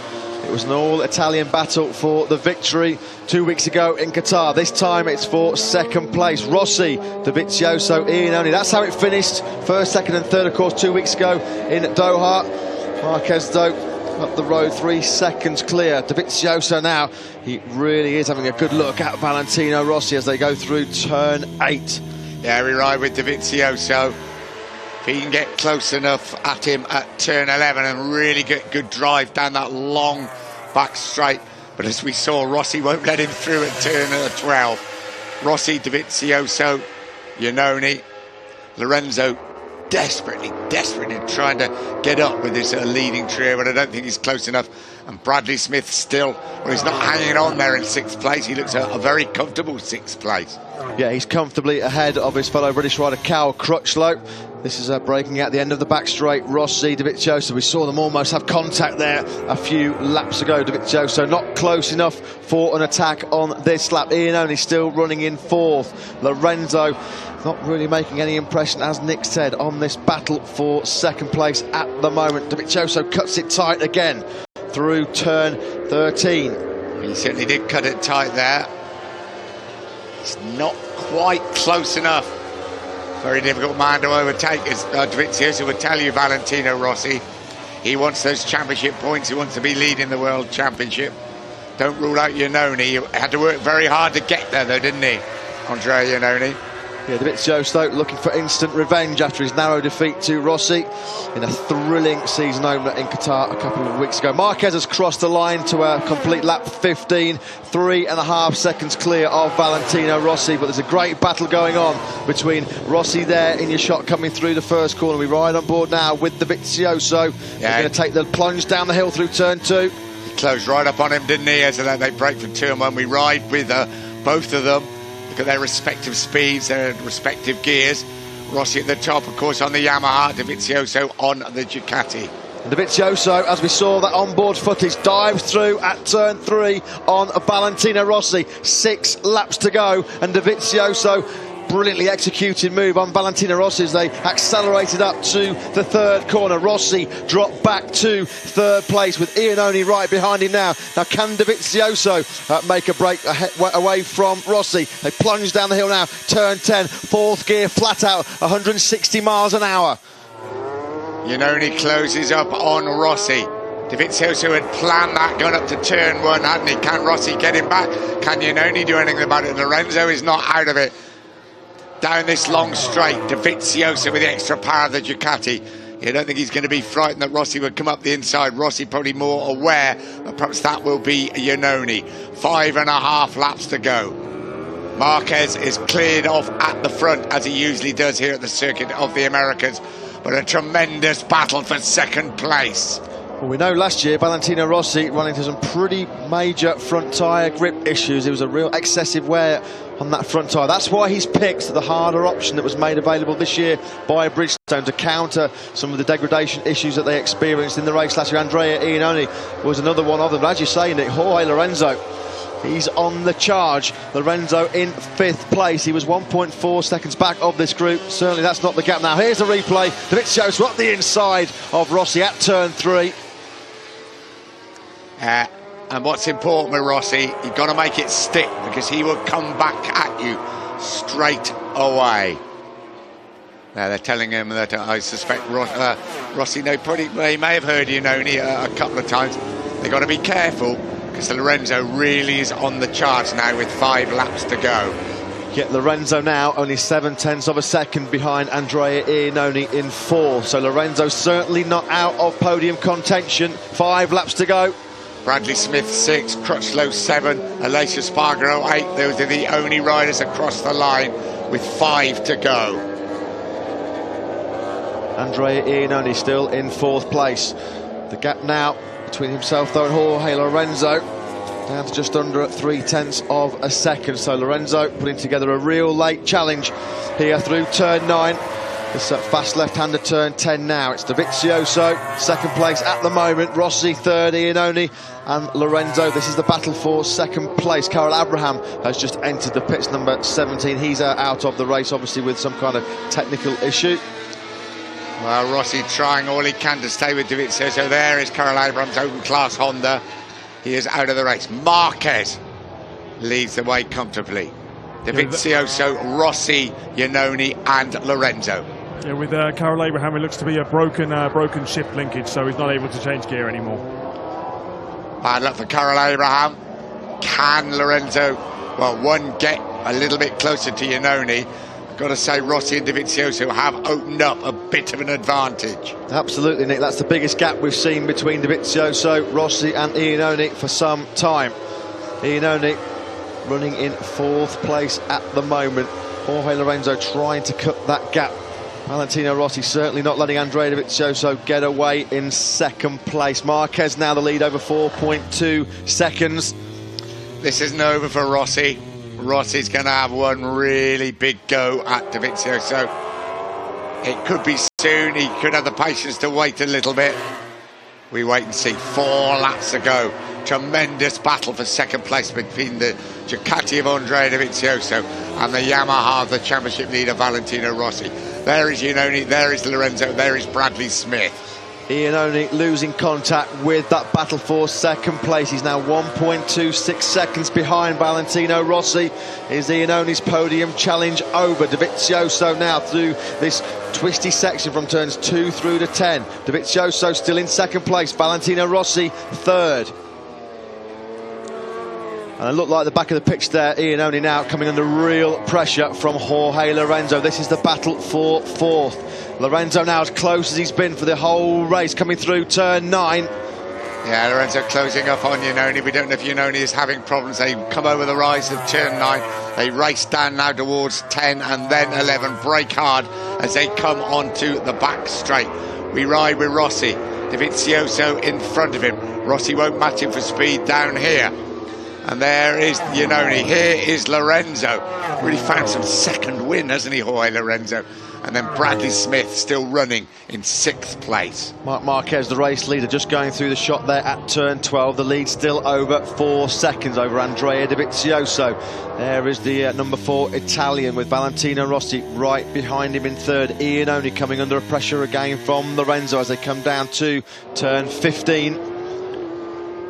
It was an all-Italian battle for the victory 2 weeks ago in Qatar. This time it's for second place. Rossi, Dovizioso, Iannone. That's how it finished. First, second and third, of course, 2 weeks ago in Doha. Marquez, though, up the road 3 seconds clear. Dovizioso now, he really is having a good look at Valentino Rossi as they go through turn 8. Yeah, we ride with Dovizioso. If he can get close enough at him at turn 11 and really get good drive down that long back straight. But as we saw, Rossi won't let him through at turn 12. Rossi, Dovizioso, Iannone, Lorenzo desperately trying to get up with this leading trio, but I don't think he's close enough. And Bradley Smith still, well, he's not hanging on there in 6th place. He looks a very comfortable 6th place. Yeah, he's comfortably ahead of his fellow British rider Cal Crutchlow. This is breaking out the end of the back straight. Rossi, Dovizioso, we saw them almost have contact there a few laps ago. Dovizioso not close enough for an attack on this lap. Iannone still running in 4th. Lorenzo not really making any impression, as Nick said, on this battle for 2nd place at the moment. Dovizioso cuts it tight again through turn 13. He certainly did cut it tight there. It's not quite close enough. Very difficult man to overtake, as Dovizioso would tell you, Valentino Rossi. He wants those championship points. He wants to be leading the World Championship. Don't rule out Iannone. He had to work very hard to get there, though, didn't he, Andrea Iannone? Yeah, Dovizioso looking for instant revenge after his narrow defeat to Rossi in a thrilling season opener in Qatar a couple of weeks ago. Marquez has crossed the line to a complete lap 15, 3.5 seconds clear of Valentino Rossi, but there's a great battle going on between Rossi there in your shot coming through the first corner. We ride on board now with Dovizioso. Yeah. He's going to take the plunge down the hill through turn 2. He closed right up on him, didn't he? As they break from 2 and 1. We ride with both of them. Look at their respective speeds, their respective gears. Rossi at the top, of course, on the Yamaha, Dovizioso on the Ducati. And Dovizioso, as we saw that onboard footage, dives through at turn 3 on Valentino Rossi. 6 laps to go, and Dovizioso, brilliantly executed move on Valentino Rossi as they accelerated up to the 3rd corner. Rossi dropped back to 3rd place with Iannone right behind him now. Now can Dovizioso make a break away from Rossi? They plunge down the hill now, turn 10, 4th gear flat out, 160 miles an hour. Iannone closes up on Rossi. Dovizioso had planned that going up to turn 1, hadn't he? Can Rossi get him back? Can Iannone do anything about it? Lorenzo is not out of it. Down this long straight, Dovizioso with the extra power of the Ducati. You don't think he's going to be frightened that Rossi would come up the inside. Rossi probably more aware that perhaps that will be Iannone. 5.5 laps to go. Marquez is cleared off at the front, as he usually does here at the Circuit of the Americas. But a tremendous battle for 2nd place. Well, we know last year Valentino Rossi ran into some pretty major front tyre grip issues. It was a real excessive wear on that front tyre. That's why he's picked the harder option that was made available this year by Bridgestone to counter some of the degradation issues that they experienced in the race last year. Andrea Iannone was another one of them. But as you say, Nick, Jorge Lorenzo, he's on the charge. Lorenzo in 5th place. He was 1.4 seconds back of this group. Certainly that's not the gap now. Here's a replay. Dovizioso up the inside of Rossi at turn 3. And what's important with Rossi, you've got to make it stick, because he will come back at you straight away. Now they're telling him that I suspect Rossi, they may have heard Iannone a couple of times. They've got to be careful, because Lorenzo really is on the charge now with 5 laps to go. Yet Lorenzo now only 0.7 of a second behind Andrea Iannone in 4th. So Lorenzo certainly not out of podium contention. 5 laps to go. Bradley Smith 6, Crutchlow 7, Alessio Spargaro 8. Those are the only riders across the line with 5 to go. Andrea Iannone still in 4th place. The gap now between himself though and Jorge Lorenzo down to just under 0.3 of a second. So Lorenzo putting together a real late challenge here through turn 9. This fast left-hander turn 10 now. It's Dovizioso, 2nd place at the moment. Rossi 3rd, Iannone and Lorenzo. This is the battle for 2nd place. Karel Abraham has just entered the pits, number 17. He's out of the race, obviously, with some kind of technical issue. Well, Rossi trying all he can to stay with Dovizioso. There is Karel Abraham's open class Honda. He is out of the race. Marquez leads the way comfortably. Dovizioso, Rossi, Iannone and Lorenzo. Yeah, with Karel Abraham, it looks to be a broken shift linkage, so he's not able to change gear anymore. Bad luck for Karel Abraham. Can Lorenzo, one, get a little bit closer to Iannone? I've got to say, Rossi and Dovizioso have opened up a bit of an advantage. Absolutely, Nick. That's the biggest gap we've seen between Dovizioso, Rossi and Iannone for some time. Iannone running in 4th place at the moment. Jorge Lorenzo trying to cut that gap Valentino Rossi certainly not letting Andrea Dovizioso get away in second place. Marquez now the lead over 4.2 seconds. This isn't over for Rossi. Rossi's going to have one really big go at Dovizioso. It could be soon. He could have the patience to wait a little bit. We wait and see. 4 laps to go. Tremendous battle for second place between the Ducati of Andrea Dovizioso and the Yamaha of the championship leader Valentino Rossi. There is Iannone, there is Lorenzo, there is Bradley Smith. Iannone losing contact with that battle for second place. He's now 1.26 seconds behind Valentino Rossi. Is Iannone's podium challenge over? Dovizioso now through this twisty section from turns 2 through to 10. Dovizioso still in second place. Valentino Rossi third. And it looked like the back of the pitch there, Iannone now coming under real pressure from Jorge Lorenzo. This is the battle for fourth. Lorenzo now as close as he's been for the whole race, coming through turn 9. Yeah, Lorenzo closing up on Iannone. We don't know if Iannone is having problems. They come over the rise of turn 9. They race down now towards 10 and then 11. Brake hard as they come onto the back straight. We ride with Rossi. Dovizioso in front of him. Rossi won't match him for speed down here. And there is Iannone. Here is Lorenzo. Really found some second win, hasn't he, Jorge Lorenzo? And then Bradley Smith still running in 6th place. Marc Marquez, the race leader, just going through the shot there at turn 12. The lead still over 4 seconds over Andrea Dovizioso. There is the number 4 Italian with Valentino Rossi right behind him in third. Iannone coming under pressure again from Lorenzo as they come down to turn 15.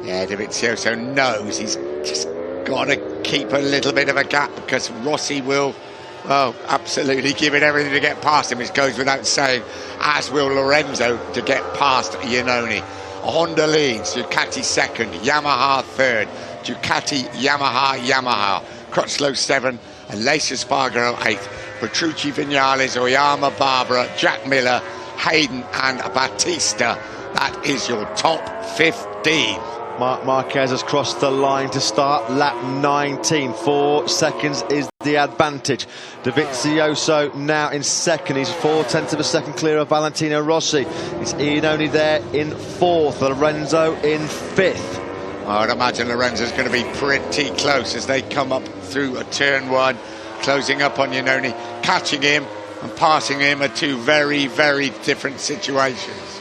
Yeah, Dovizioso knows he's just got to keep a little bit of a gap because Rossi will, well, absolutely give it everything to get past him. It goes without saying, as will Lorenzo to get past Iannone. Honda leads, Ducati second, Yamaha third, Ducati, Yamaha, Crutchlow 7, and Lace Espargaro 8, Petrucci, Vinales, Oyama, Barbara, Jack Miller, Hayden and Battista. That is your top 15. Marc Marquez has crossed the line to start lap 19. 4 seconds is the advantage. Dovizioso now in second. He's 0.4 of a second clear of Valentino Rossi. It's Iannone there in 4th. Lorenzo in 5th. I would imagine Lorenzo's going to be pretty close as they come up through a turn 1, closing up on Iannone. Catching him and passing him are 2 very, very different situations.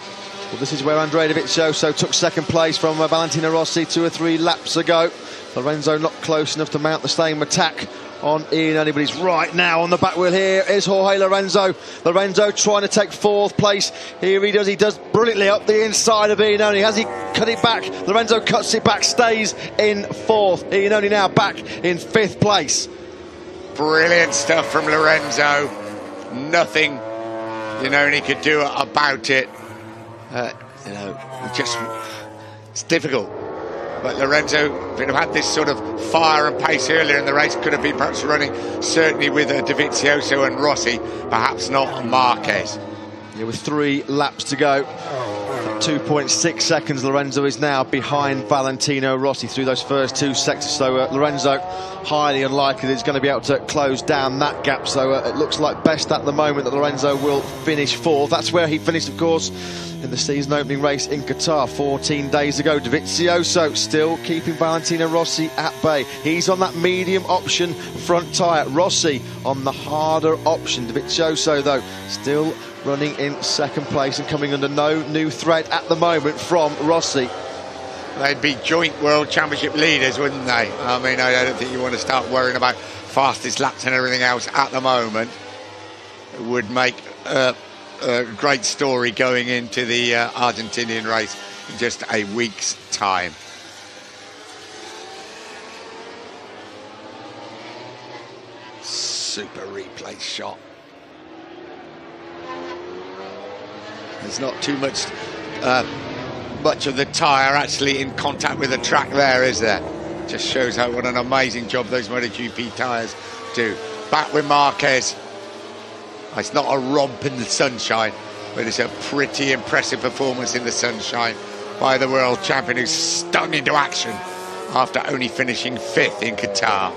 Well, this is where Andrea Dovizioso took second place from Valentino Rossi 2 or 3 laps ago. Lorenzo not close enough to mount the same attack on Iannone, but he's right now on the back wheel. Here is Jorge Lorenzo. Lorenzo trying to take 4th place. Here he does brilliantly up the inside of Iannone. Has he cut it back? Lorenzo cuts it back, stays in 4th. Iannone now back in 5th place. Brilliant stuff from Lorenzo. Nothing Iannone could do about it. It's difficult. But Lorenzo, if he'd have had this sort of fire and pace earlier in the race, could have been perhaps running, certainly with Dovizioso and Rossi, perhaps not Marquez. Yeah, with 3 laps to go. At 2.6 seconds, Lorenzo is now behind Valentino Rossi through those first 2 sectors. So Lorenzo, highly unlikely that he's going to be able to close down that gap. So it looks like best at the moment that Lorenzo will finish 4th. That's where he finished, of course, in the season opening race in Qatar 14 days ago. Dovizioso still keeping Valentino Rossi at bay. He's on that medium option front tyre. Rossi on the harder option. Dovizioso, though, still running in second place and coming under no new threat at the moment from Rossi. They'd be joint world championship leaders, wouldn't they? I mean, I don't think you want to start worrying about fastest laps and everything else at the moment. It would make a great story going into the Argentinian race in just a week's time. Super replay shot. There's not too much of the tyre actually in contact with the track there, is there? Just shows how what an amazing job those MotoGP tyres do. Back with Marquez. It's not a romp in the sunshine, but it's a pretty impressive performance in the sunshine by the world champion who's stung into action after only finishing 5th in Qatar.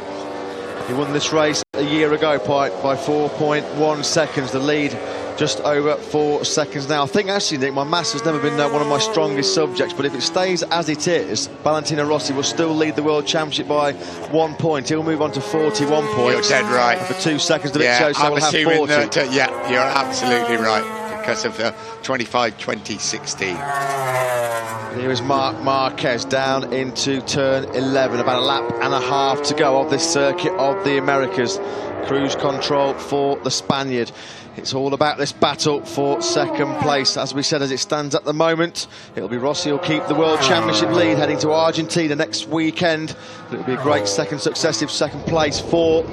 He won this race a year ago by 4.1 seconds. The lead just over 4 seconds now. I think actually, Nick, my maths has never been one of my strongest subjects, but if it stays as it is, Valentino Rossi will still lead the World Championship by 1 point. He'll move on to 41 points. You're dead right. And for 2 seconds, Dovizioso I'm will have 40. That, yeah, you're absolutely right, because of 25-20-16. Here is Marc Marquez down into turn 11. About a lap and a half to go of this circuit of the Americas. Cruise control for the Spaniard. It's all about this battle for second place. As we said, as it stands at the moment, it'll be Rossi who'll keep the World Championship lead heading to Argentina next weekend. It'll be a great successive second place for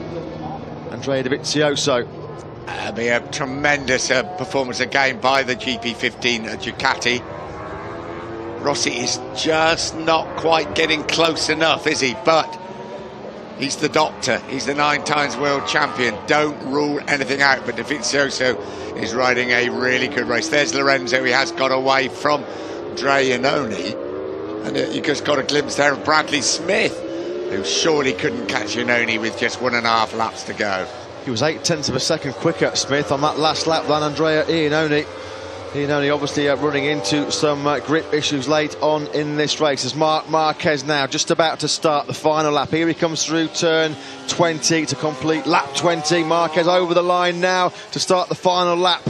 Andrea Dovizioso. It'll be a tremendous performance again by the GP15 Ducati. Rossi is just not quite getting close enough, is he? But he's the doctor. He's the 9 times world champion. Don't rule anything out. But Dovizioso is riding a really good race. There's Lorenzo. He has got away from Iannone. And you just got a glimpse there of Bradley Smith, who surely couldn't catch Iannone with just 1.5 laps to go. He was 0.8 of a second quicker, Smith, on that last lap than Andrea Iannone. Iannone obviously running into some grip issues late on in this race. As Marc Marquez now just about to start the final lap. Here he comes through turn 20 to complete lap 20. Marquez over the line now to start the final lap.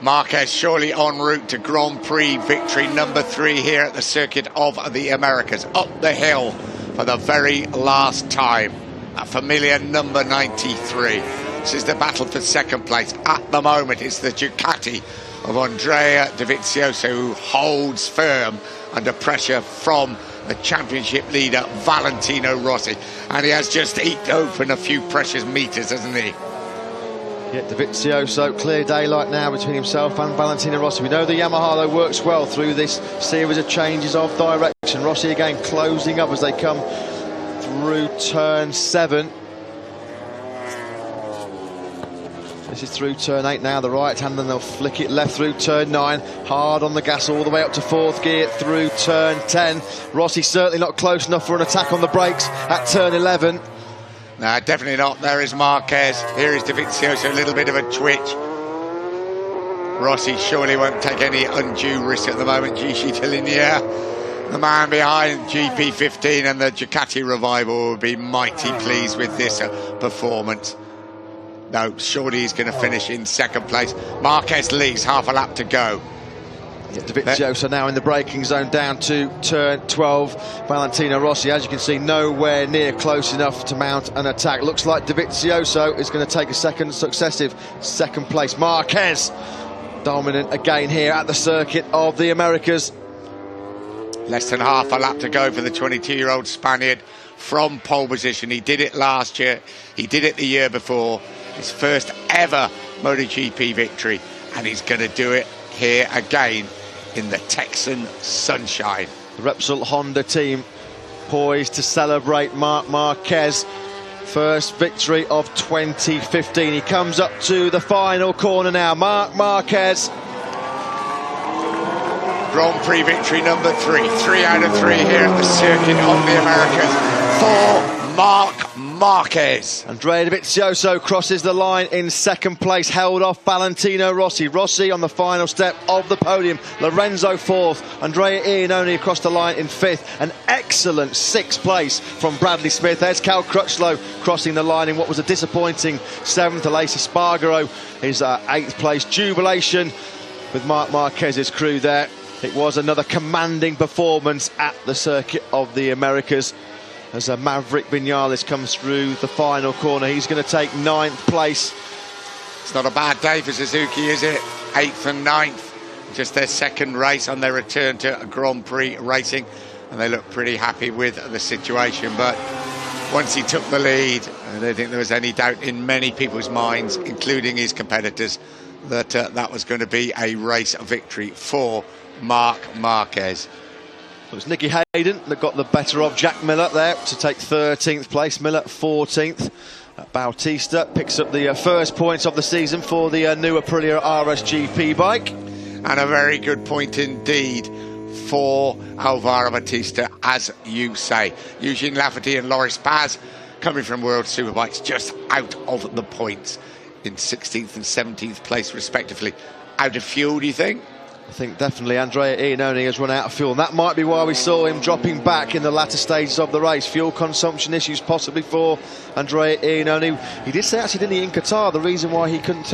Marquez surely en route to Grand Prix victory number 3 here at the Circuit of the Americas. Up the hill for the very last time. A familiar number 93. This is the battle for second place. At the moment, it's the Ducati of Andrea Dovizioso who holds firm under pressure from the championship leader, Valentino Rossi. And he has just eked open a few precious metres, hasn't he? Yeah, Dovizioso, clear daylight now between himself and Valentino Rossi. We know the Yamaha, though, works well through this series of changes of direction. Rossi again closing up as they come through turn 7. This is through turn 8 now, the right hand, and they'll flick it left through turn 9. Hard on the gas all the way up to 4th gear through turn 10. Rossi certainly not close enough for an attack on the brakes at turn 11. No, definitely not. There is Marquez. Here is Dovizioso, a little bit of a twitch. Rossi surely won't take any undue risk at the moment. Gigi Delineer, the man behind GP15 and the Ducati Revival, will be mighty pleased with this performance. No, surely he's going to finish in second place. Marquez leads, half a lap to go. Yeah, Dovizioso now in the braking zone down to turn 12. Valentino Rossi, as you can see, nowhere near close enough to mount an attack. Looks like Dovizioso is going to take a successive second place. Marquez dominant again here at the Circuit of the Americas. Less than half a lap to go for the 22-year-old Spaniard from pole position. He did it last year. He did it the year before. His first ever MotoGP victory, and he's going to do it here again in the Texan sunshine. The Repsol Honda team poised to celebrate Marc Marquez. First victory of 2015. He comes up to the final corner now. Marc Marquez. Grand Prix victory number 3. 3 out of 3 here at the Circuit of the Americas for Marc Marquez. Andrea Dovizioso crosses the line in second place, held off Valentino Rossi. Rossi on the final step of the podium. Lorenzo 4th. Andrea Iannone across the line in 5th. An excellent 6th place from Bradley Smith. There's Cal Crutchlow crossing the line in what was a disappointing 7th. Alessi Spargaro is 8th place. Jubilation with Marc Marquez's crew there. It was another commanding performance at the Circuit of the Americas. As Maverick Vinales comes through the final corner, he's going to take 9th place. It's not a bad day for Suzuki, is it? 8th and 9th. Just their second race on their return to Grand Prix racing. And they look pretty happy with the situation. But once he took the lead, I don't think there was any doubt in many people's minds, including his competitors, that that was going to be a race victory for Marc Marquez. It was Nicky Hayden that got the better of Jack Miller there to take 13th place. Miller 14th. Bautista picks up the first points of the season for the new Aprilia RSGP bike. And a very good point indeed for Alvaro Bautista, as you say. Eugene Lafferty and Loris Paz coming from World Superbikes just out of the points in 16th and 17th place respectively. Out of fuel, do you think? I think definitely Andrea Iannone has run out of fuel, and that might be why we saw him dropping back in the latter stages of the race. Fuel consumption issues possibly for Andrea Iannone. He did say, actually, didn't he, in Qatar, the reason why he couldn't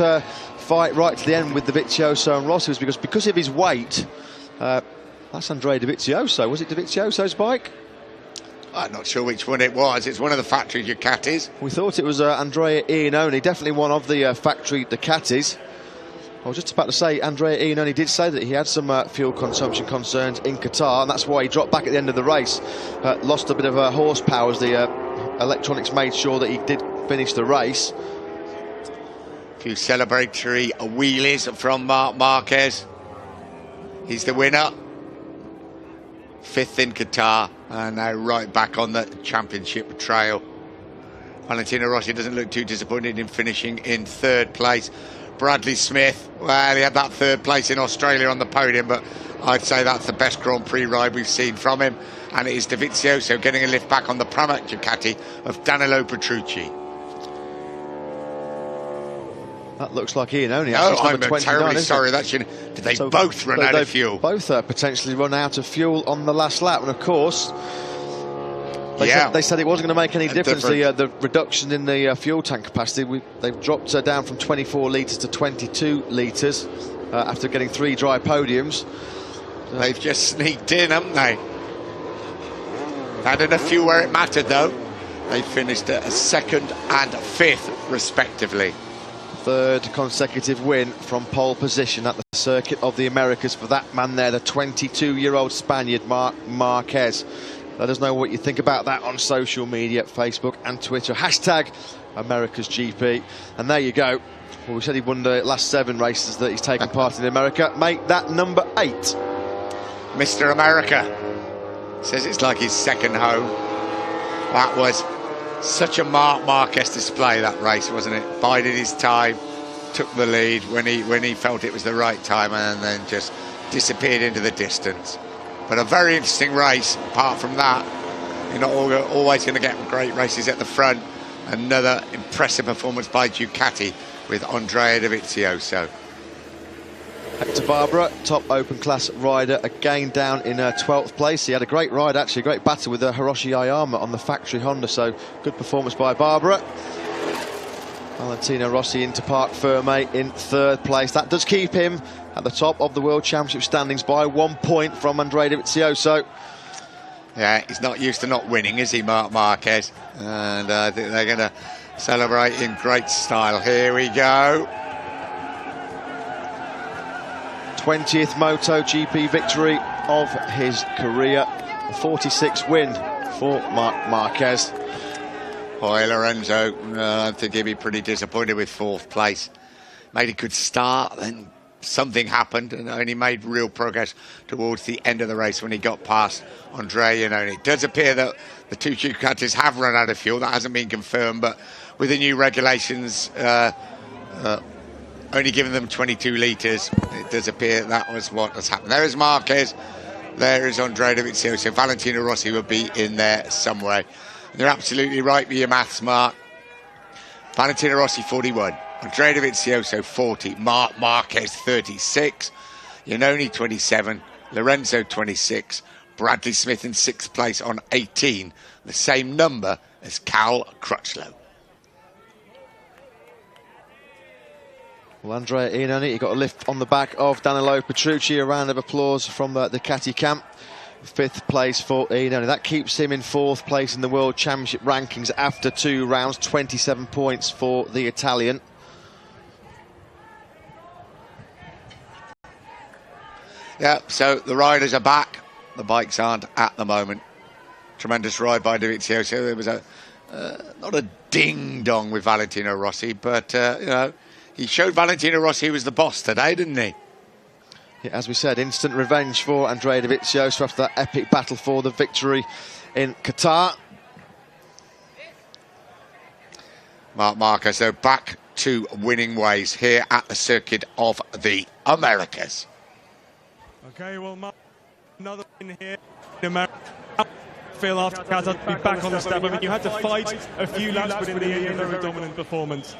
fight right to the end with Dovizioso and Rossi was because of his weight. That's Andrea Dovizioso. Was it Dovizioso's bike? I'm not sure which one it was. It's one of the factory Ducatis. We thought it was Andrea Iannone, definitely one of the factory Ducatis. I was just about to say, Andrea Iannone did say that he had some fuel consumption concerns in Qatar, and that's why he dropped back at the end of the race. Lost a bit of horsepower as the electronics made sure that he did finish the race. A few celebratory wheelies from Marc Marquez. He's the winner. 5th in Qatar, and now right back on the championship trail. Valentino Rossi doesn't look too disappointed in finishing in 3rd place. Bradley Smith, well, he had that 3rd place in Australia on the podium, but I'd say that's the best Grand Prix ride we've seen from him. And it is Dovizioso getting a lift back on the Pramac Ducati of Danilo Petrucci. That looks like Iannone. Oh, I'm terribly sorry. Did they both run out of fuel? Both potentially run out of fuel on the last lap, and of course, they said it wasn't going to make any difference. The reduction in the fuel tank capacity. They've dropped down from 24 litres to 22 litres after getting 3 dry podiums. They've just sneaked in, haven't they? Had enough fuel where it mattered, though. They finished at 2nd and 5th, respectively. 3rd consecutive win from pole position at the Circuit of the Americas for that man there, the 22-year-old Spaniard, Marc Marquez. Let us know what you think about that on social media, Facebook and Twitter. Hashtag America's GP. And there you go. Well, we said he won the last 7 races that he's taken part in America. Make that number 8. Mr. America. Says it's like his second home. That was such a Marc Marquez display, that race, wasn't it? Bided his time, took the lead when he felt it was the right time, and then just disappeared into the distance. But a very interesting race. Apart from that, you're not always going to get great races at the front. Another impressive performance by Ducati with Andrea Dovizioso. Hector Barbera, top open class rider, again down in 12th place. He had a great ride, actually, a great battle with Hiroshi Ayama on the factory Honda, so good performance by Barbera. Valentino Rossi into Parc Ferme in 3rd place. That does keep him at the top of the World Championship standings by 1 point from Andrea Dovizioso. Yeah, he's not used to not winning, is he, Marc Marquez? And I think they're going to celebrate in great style. Here we go. 20th MotoGP victory of his career. A 46 win for Marc Marquez. Boy, Lorenzo, I think he'd be pretty disappointed with 4th place. Made a good start, then something happened and only made real progress towards the end of the race when he got past Andrea Iannone. It does appear that the 2 Ducatis have run out of fuel. That hasn't been confirmed, but with the new regulations only giving them 22 litres, it does appear that was what has happened. There is Marquez, there is Andrea Dovizioso. Valentino Rossi will be in there somewhere. And you're absolutely right with your maths, Mark. Valentino Rossi 41, Andrea Dovizioso 40, Marc Marquez 36, Iannone 27, Lorenzo 26, Bradley Smith in 6th place on 18, the same number as Cal Crutchlow. Well, Andrea Iannone, he got a lift on the back of Danilo Petrucci. A round of applause from the Ducati camp. 5th place for Iannone. That keeps him in 4th place in the World Championship rankings after 2 rounds. 27 points for the Italian. Yeah, so the riders are back. The bikes aren't at the moment. Tremendous ride by Dovizioso. There was not a ding-dong with Valentino Rossi, but, you know, he showed Valentino Rossi he was the boss today, didn't he? Yeah, as we said, instant revenge for Andrea Dovizioso after that epic battle for the victory in Qatar. Marc Marquez, so back to winning ways here at the Circuit of the Americas. Okay, well, Mark, another win here in America. Phil, after Qatar, to be back on the step. I mean, you had to fight a few laps, but in the end, a very dominant performance.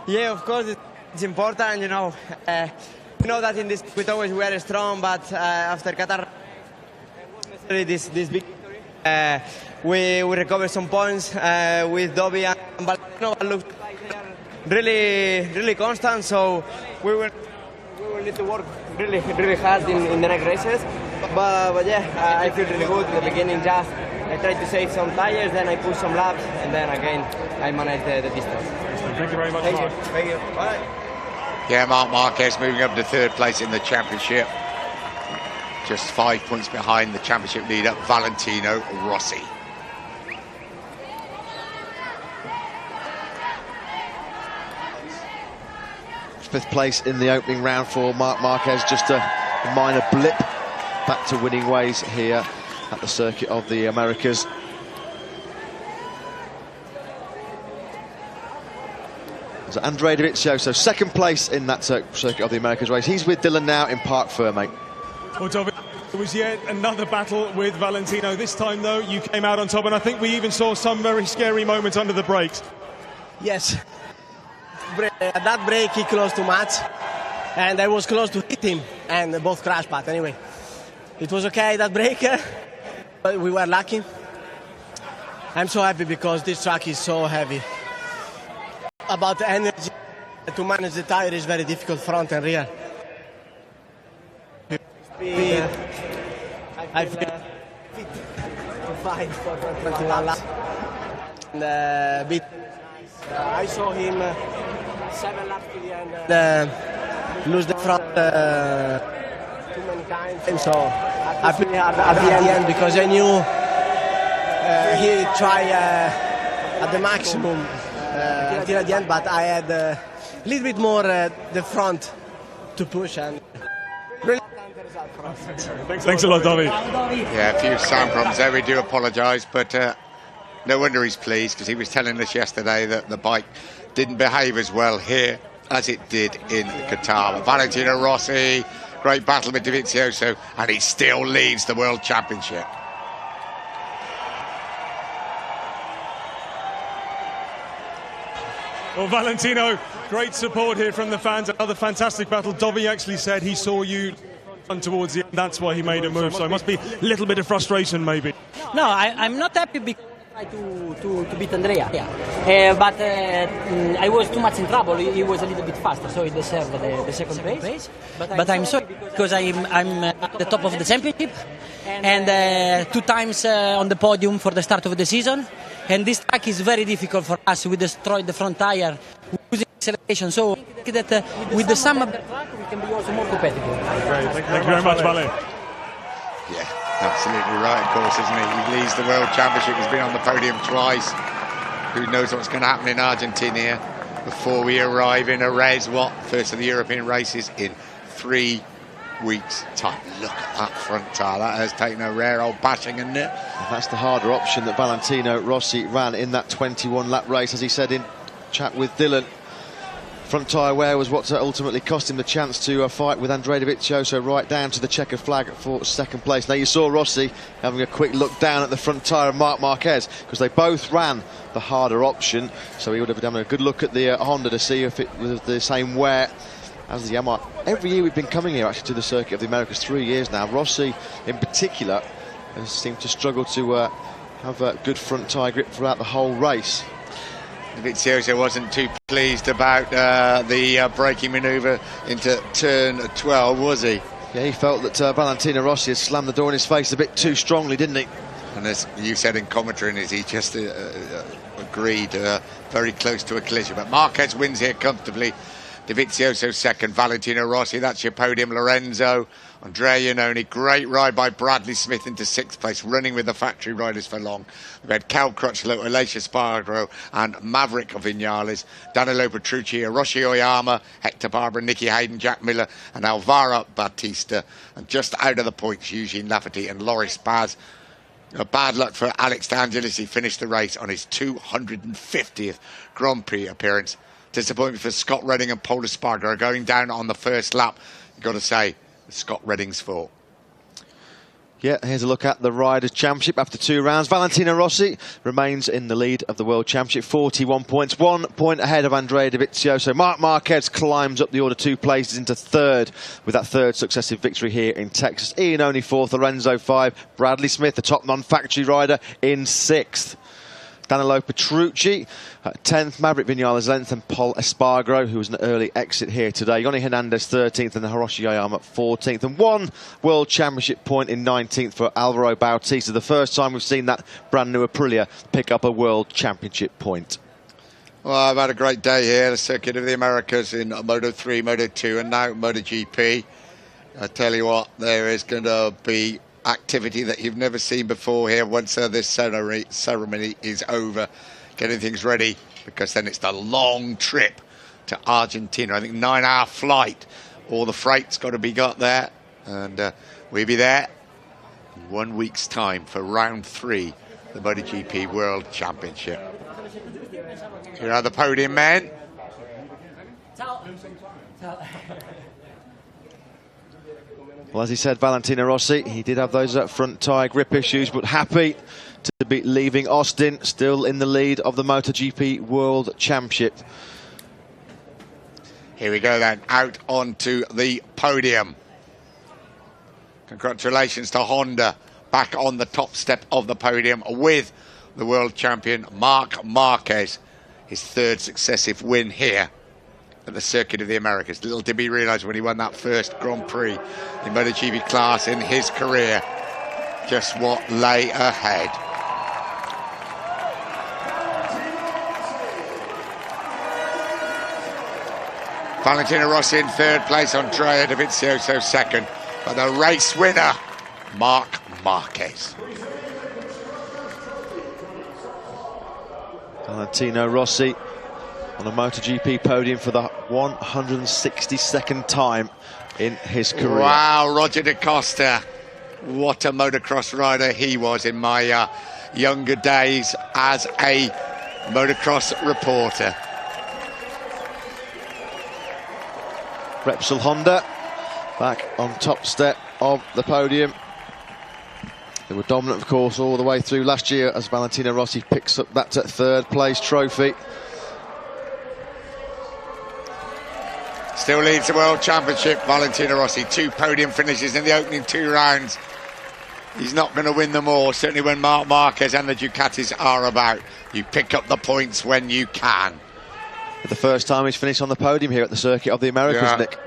Yeah, of course, it's important, you know. You know that in this we always were strong, but after Qatar, this big victory, we recovered some points with Dobby and Valentino. Looked like they are really constant, so we will need to work really hard in the next races. But yeah, I feel really good. In the beginning, just I tried to save some tires, then I pushed some laps, and then again I managed the distance. Thank you very much, Marc. Thank you. Bye. Yeah, Marc Marquez moving up to third place in the championship. Just 5 points behind the championship leader, Valentino Rossi. Fifth place in the opening round for Marc Marquez, just a minor blip back to winning ways here at the Circuit of the Americas. So Andrea Dovizioso, second place in that Circuit of the Americas race. He's with Dylan now in Parc Ferme. Well, David, it was yet another battle with Valentino. This time, though, you came out on top, and I think we even saw some very scary moments under the brakes. Yes. That brake he closed too much, and I was close to hit him, and both crashed. But anyway, it was okay, that brake. But we were lucky. I'm so happy because this track is so heavy. About the energy, to manage the tire is very difficult, front and rear. Speed, I feel fit to fight for 21 laps. And bit. I saw him 7 laps to the end, lose the front too many times. So I feel at the end because I knew he tried at the maximum until at the end, but I had a little bit more the front to push and. Thanks a lot, David. Yeah, a few sound problems there. We do apologise, but no wonder he's pleased, because he was telling us yesterday that the bike didn't behave as well here as it did in Qatar. But Valentino Rossi, great battle with Dovizioso, and he still leads the World Championship. Well, Valentino, great support here from the fans. Another fantastic battle. Dobby actually said he saw you towards the end. That's why he made a move. So it must be a little bit of frustration, maybe. No, I'm not happy because I tried to beat Andrea. Yeah. But I was too much in trouble. He was a little bit faster, so he deserved the second place. But I'm sorry because I'm at the top of the championship and 2 times on the podium for the start of the season. And this track is very difficult for us. We destroyed the front tire, losing acceleration. So I think that with the sum of the track, we can be also more competitive. Great. Thank you very much, Vale. Yeah, absolutely right, of course, isn't he? He leads the World Championship. He's been on the podium twice. Who knows what's going to happen in Argentina before we arrive in Jerez, first of the European races in 3 weeks' time. Look at that front tyre. That has taken a rare old bashing, isn't it? And that's the harder option that Valentino Rossi ran in that 21-lap race, as he said in chat with Dylan. Front tyre wear was what ultimately cost him the chance to fight with Andrea Dovizioso right down to the checker flag for second place. Now you saw Rossi having a quick look down at the front tyre of Marc Marquez, because they both ran the harder option, so he would have done a good look at the Honda to see if it was the same wear as the Yamaha. Every year we've been coming here actually to the Circuit of the Americas, 3 years now. Rossi in particular has seemed to struggle to have a good front tyre grip throughout the whole race. Dovizioso wasn't too pleased about the braking manoeuvre into turn 12, was he? Yeah, he felt that Valentino Rossi had slammed the door in his face a bit too strongly, didn't he? And as you said in commentary, he just agreed very close to a collision. But Marquez wins here comfortably. Dovizioso second, Valentino Rossi, that's your podium. Lorenzo, Andrea Iannone, great ride by Bradley Smith into 6th place, running with the factory riders for long. We had Cal Crutchlow, Alicia Spargo and Maverick Vinales, Danilo Petrucci, Hiroshi Oyama, Hector Barbara, Nicky Hayden, Jack Miller and Alvaro Batista. And just out of the points, Eugene Lafferty and Loris Baz. Bad luck for Alex DeAngelis. He finished the race on his 250th Grand Prix appearance. Disappointment for Scott Redding and Paul Espargaro going down on the first lap. You've got to say, Scott Redding's fault. Yeah, here's a look at the Riders' Championship after 2 rounds. Valentino Rossi remains in the lead of the World Championship, 41 points, 1 point ahead of Andrea Dovizioso. Marc Marquez climbs up the order 2 places into 3rd with that 3rd successive victory here in Texas. Ian only 4th, Lorenzo 5, Bradley Smith, the top non-factory rider, in 6th. Danilo Petrucci, 10th, Maverick Vinales length, and Paul Espargaro, who was an early exit here today. Yoni Hernandez 13th, and Hiroshi Oyama 14th, and 1 World Championship point in 19th for Alvaro Bautista. The first time we've seen that brand new Aprilia pick up a World Championship point. Well, I've had a great day here, the Circuit of the Americas in Moto3, Moto2, and now MotoGP. I tell you what, there is going to be activity that you've never seen before here once this ceremony is over, getting things ready, because then it's the long trip to Argentina. I think 9-hour flight. All the freight's got to be got there, and we'll be there in 1 week's time for round 3, the MotoGP World Championship. Here are the podium men. Well, as he said, Valentino Rossi, he did have those front tyre grip issues, but happy to be leaving Austin, still in the lead of the MotoGP World Championship. Here we go then, out onto the podium. Congratulations to Honda, back on the top step of the podium with the world champion Marc Marquez, his 3rd successive win here at the Circuit of the Americas. Little did he realise when he won that first Grand Prix in MotoGP class in his career just what lay ahead. Valentino Rossi in 3rd place, Andrea Dovizioso 2nd, but the race winner, Marc Marquez. Valentino Rossi on a MotoGP podium for the 162nd time in his career. Wow, Roger Da Costa, what a motocross rider he was in my younger days as a motocross reporter. Repsol Honda back on top step of the podium. They were dominant, of course, all the way through last year as Valentino Rossi picks up that 3rd place trophy. Still leads the World Championship, Valentino Rossi. 2 podium finishes in the opening 2 rounds. He's not going to win them all, certainly when Marc Marquez and the Ducatis are about. You pick up the points when you can. For the first time he's finished on the podium here at the Circuit of the Americas, yeah. Nick.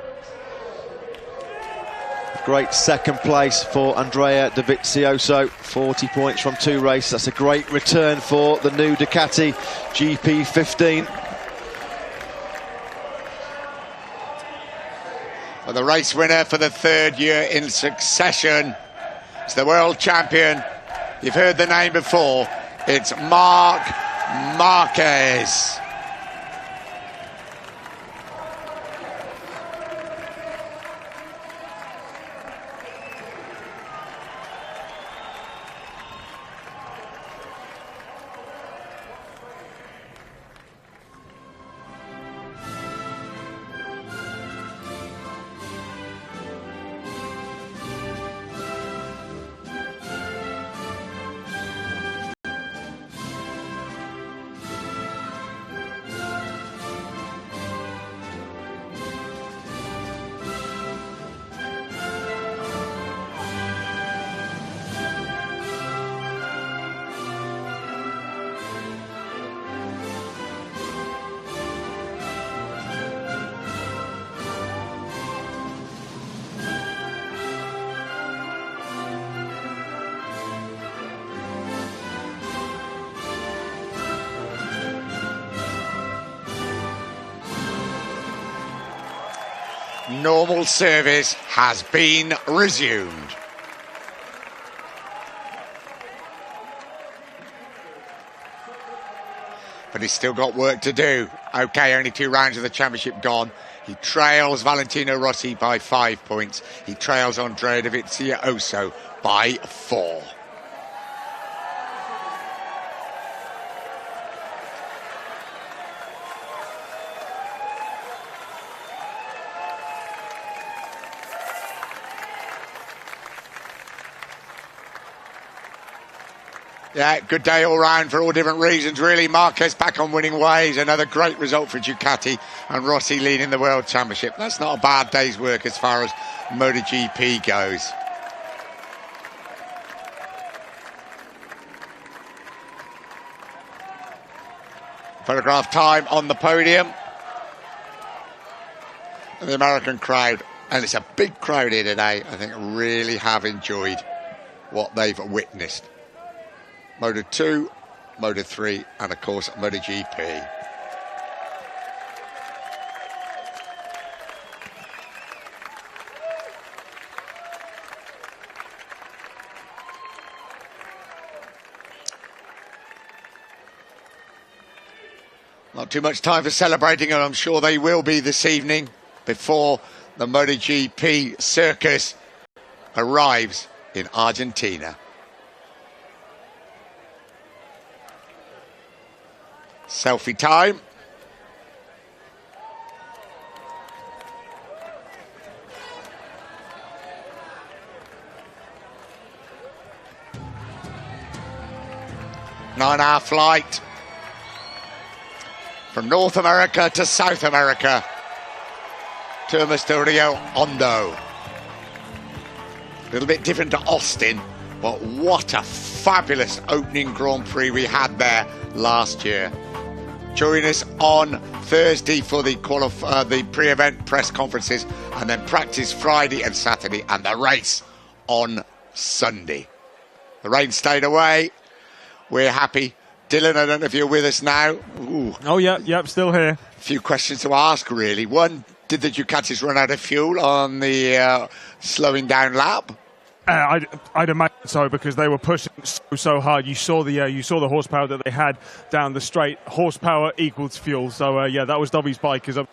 Great 2nd place for Andrea Dovizioso, 40 points from 2 races. That's a great return for the new Ducati GP15. Well, the race winner for the 3rd year in succession is the world champion. You've heard the name before. It's Marc Marquez. Normal service has been resumed. But he's still got work to do. Okay, only 2 rounds of the championship gone. He trails Valentino Rossi by 5 points. He trails Andrea Dovizioso by 4. Yeah, good day all round for all different reasons, really. Marquez back on winning ways. Another great result for Ducati, and Rossi leading the World Championship. That's not a bad day's work as far as MotoGP goes. Photograph time on the podium. And the American crowd, and it's a big crowd here today, I think really have enjoyed what they've witnessed. Moto 2, Moto 3, and of course MotoGP. Not too much time for celebrating, and I'm sure they will be this evening before the MotoGP circus arrives in Argentina. Selfie time. Nine-hour flight from North America to South America. Termas de Rio Hondo. A little bit different to Austin, but what a fabulous opening Grand Prix we had there last year. Join us on Thursday for the pre-event press conferences, and then practice Friday and Saturday, and the race on Sunday. The rain stayed away. We're happy. Dylan, I don't know if you're with us now. Ooh. Oh, yeah, still here. A few questions to ask, really. One, did the Ducatis run out of fuel on the slowing down lap? I'd imagine so, because they were pushing so hard. You saw the horsepower that they had down the straight. Horsepower equals fuel. So that was Dobby's bike, because it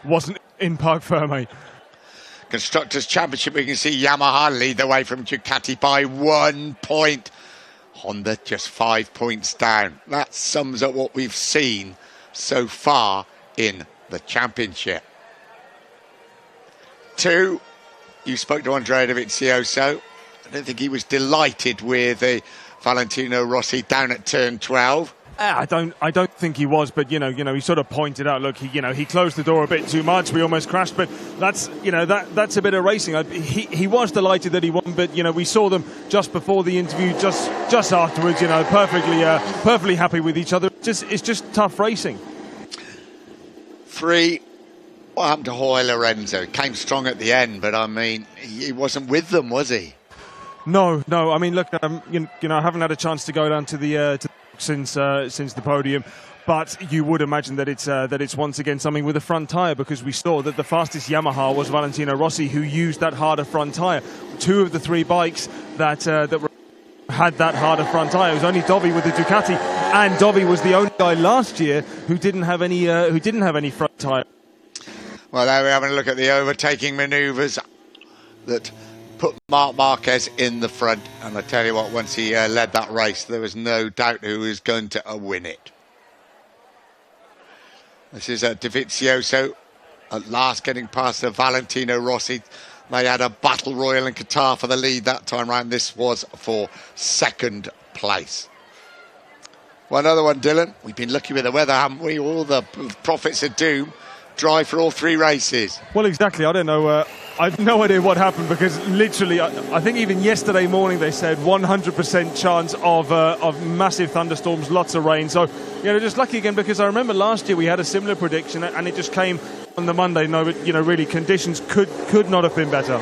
wasn't in Parc Ferme. Constructors' Championship, we can see Yamaha lead the way from Ducati by 1 point. Honda just 5 points down. That sums up what we've seen so far in the championship. 2, you spoke to Andrea Dovizioso. I don't think he was delighted with Valentino Rossi down at turn 12. I don't think he was, but he sort of pointed out, look, he closed the door a bit too much. We almost crashed, but that's a bit of racing. He was delighted that he won, but we saw them just before the interview, just afterwards, perfectly happy with each other. It's just tough racing. 3, what happened to Jorge Lorenzo? Came strong at the end, but I mean, he wasn't with them, was he? No. I mean, look, I haven't had a chance to go down to the since the podium, but you would imagine that it's once again something with the front tyre, because we saw that the fastest Yamaha was Valentino Rossi, who used that harder front tyre. 2 of the 3 bikes that had that harder front tyre. It was only Dobby with the Ducati, and Dobby was the only guy last year who didn't have any front tyre. Well, there we're having a look at the overtaking manoeuvres that put Marc Marquez in the front, and I tell you what, once he led that race, there was no doubt who was going to win it. This is Dovizioso at last getting past Valentino Rossi. They had a battle royal in Qatar for the lead that time round. This was for second place. Well, another one, Dylan. We've been lucky with the weather, haven't we? All the prophets of doom dry for all 3 races. Well, exactly. I don't know. I have no idea what happened, because literally, I think even yesterday morning they said 100% chance of massive thunderstorms, lots of rain. So, just lucky again, because I remember last year we had a similar prediction, and it just came on the Monday. No, but really conditions could not have been better.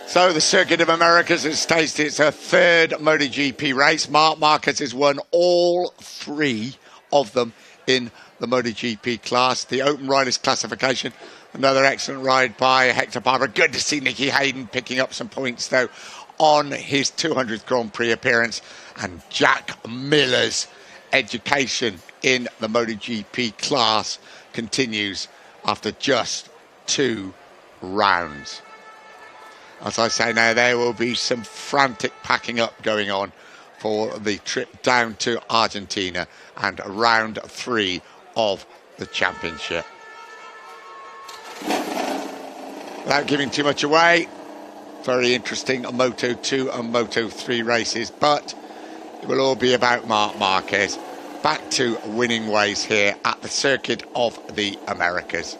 So the Circuit of Americas has tasted its 3rd MotoGP race. Marc Marquez has won all 3 of them in the MotoGP class. The Open Riders classification, another excellent ride by Hector Barbera. Good to see Nicky Hayden picking up some points, though, on his 200th Grand Prix appearance. And Jack Miller's education in the MotoGP class continues after just 2 rounds. As I say now, there will be some frantic packing up going on for the trip down to Argentina and round 3 of the championship. Without giving too much away, very interesting Moto 2 and Moto 3 races, but it will all be about Marc Marquez. Back to winning ways here at the Circuit of the Americas.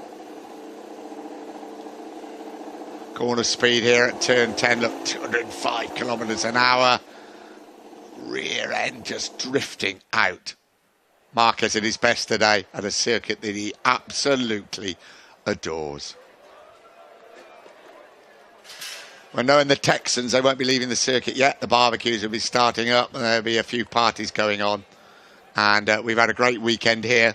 Corner speed here at turn 10, look, 205 kilometres an hour. Rear end just drifting out. Marquez at his best today at a circuit that he absolutely adores. Well, knowing the Texans, they won't be leaving the circuit yet. The barbecues will be starting up and there'll be a few parties going on. And we've had a great weekend here.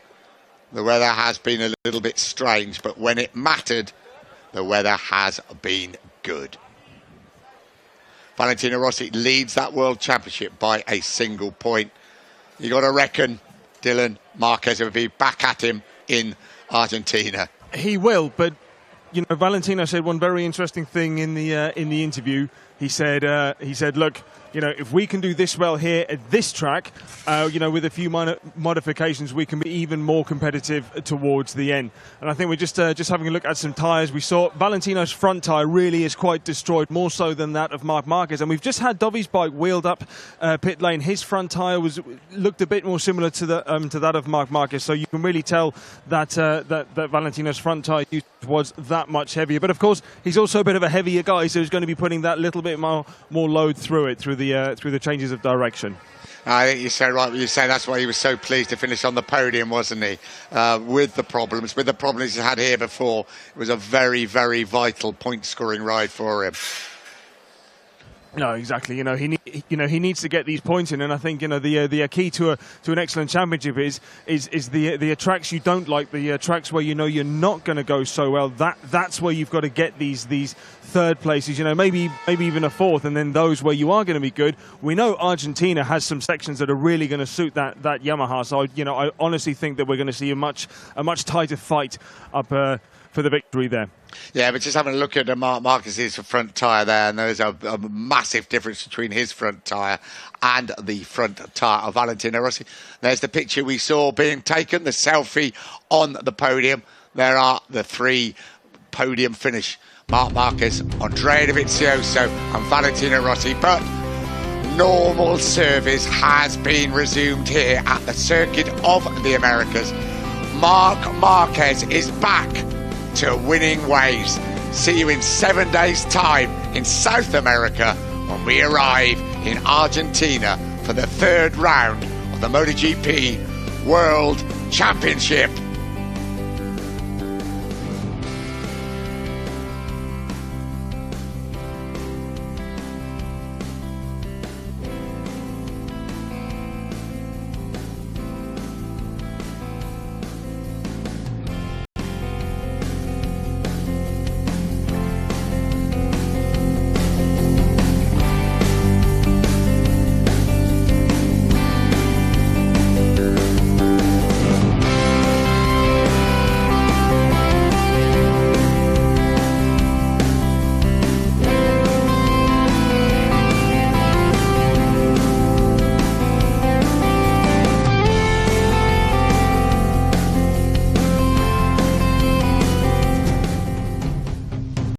The weather has been a little bit strange, but when it mattered, the weather has been good. Valentino Rossi leads that World Championship by a single point. You got to reckon, Dylan, Marquez will be back at him in Argentina. He will, but you know, Valentino said one very interesting thing in the interview. He said, look, you know, if we can do this well here at this track, you know, with a few minor modifications, we can be even more competitive towards the end. And I think we're just having a look at some tyres. We saw Valentino's front tyre really is quite destroyed, more so than that of Marc Marquez. And we've just had Dovi's bike wheeled up pit lane. His front tyre looked a bit more similar to that of Marc Marquez. So you can really tell that that Valentino's front tyre was that much heavier. But of course, he's also a bit of a heavier guy, so he's going to be putting that little bit more load through the changes of direction. I think you said right what you say. That's why he was so pleased to finish on the podium, wasn't he? With the problems he's had here before, it was a very, very vital point-scoring ride for him. No, exactly. You know, he needs to get these points in, and I think, you know, the key to an excellent championship is the tracks you don't like, the tracks where you know you're not going to go so well. That's where you've got to get these third places. You know, maybe even a fourth, and then those where you are going to be good. We know Argentina has some sections that are really going to suit that Yamaha. So I honestly think that we're going to see a much tighter fight up for the victory there. Yeah, but just having a look at Marc Marquez's front tyre there, and there's a massive difference between his front tyre and the front tyre of Valentino Rossi. There's the picture we saw being taken, the selfie on the podium. There are the three podium finish: Marc Marquez, Andrea Dovizioso and Valentino Rossi. But normal service has been resumed here at the Circuit of the Americas. Marc Marquez is back to winning ways. See you in 7 days' time in South America when we arrive in Argentina for the third round of the MotoGP World Championship.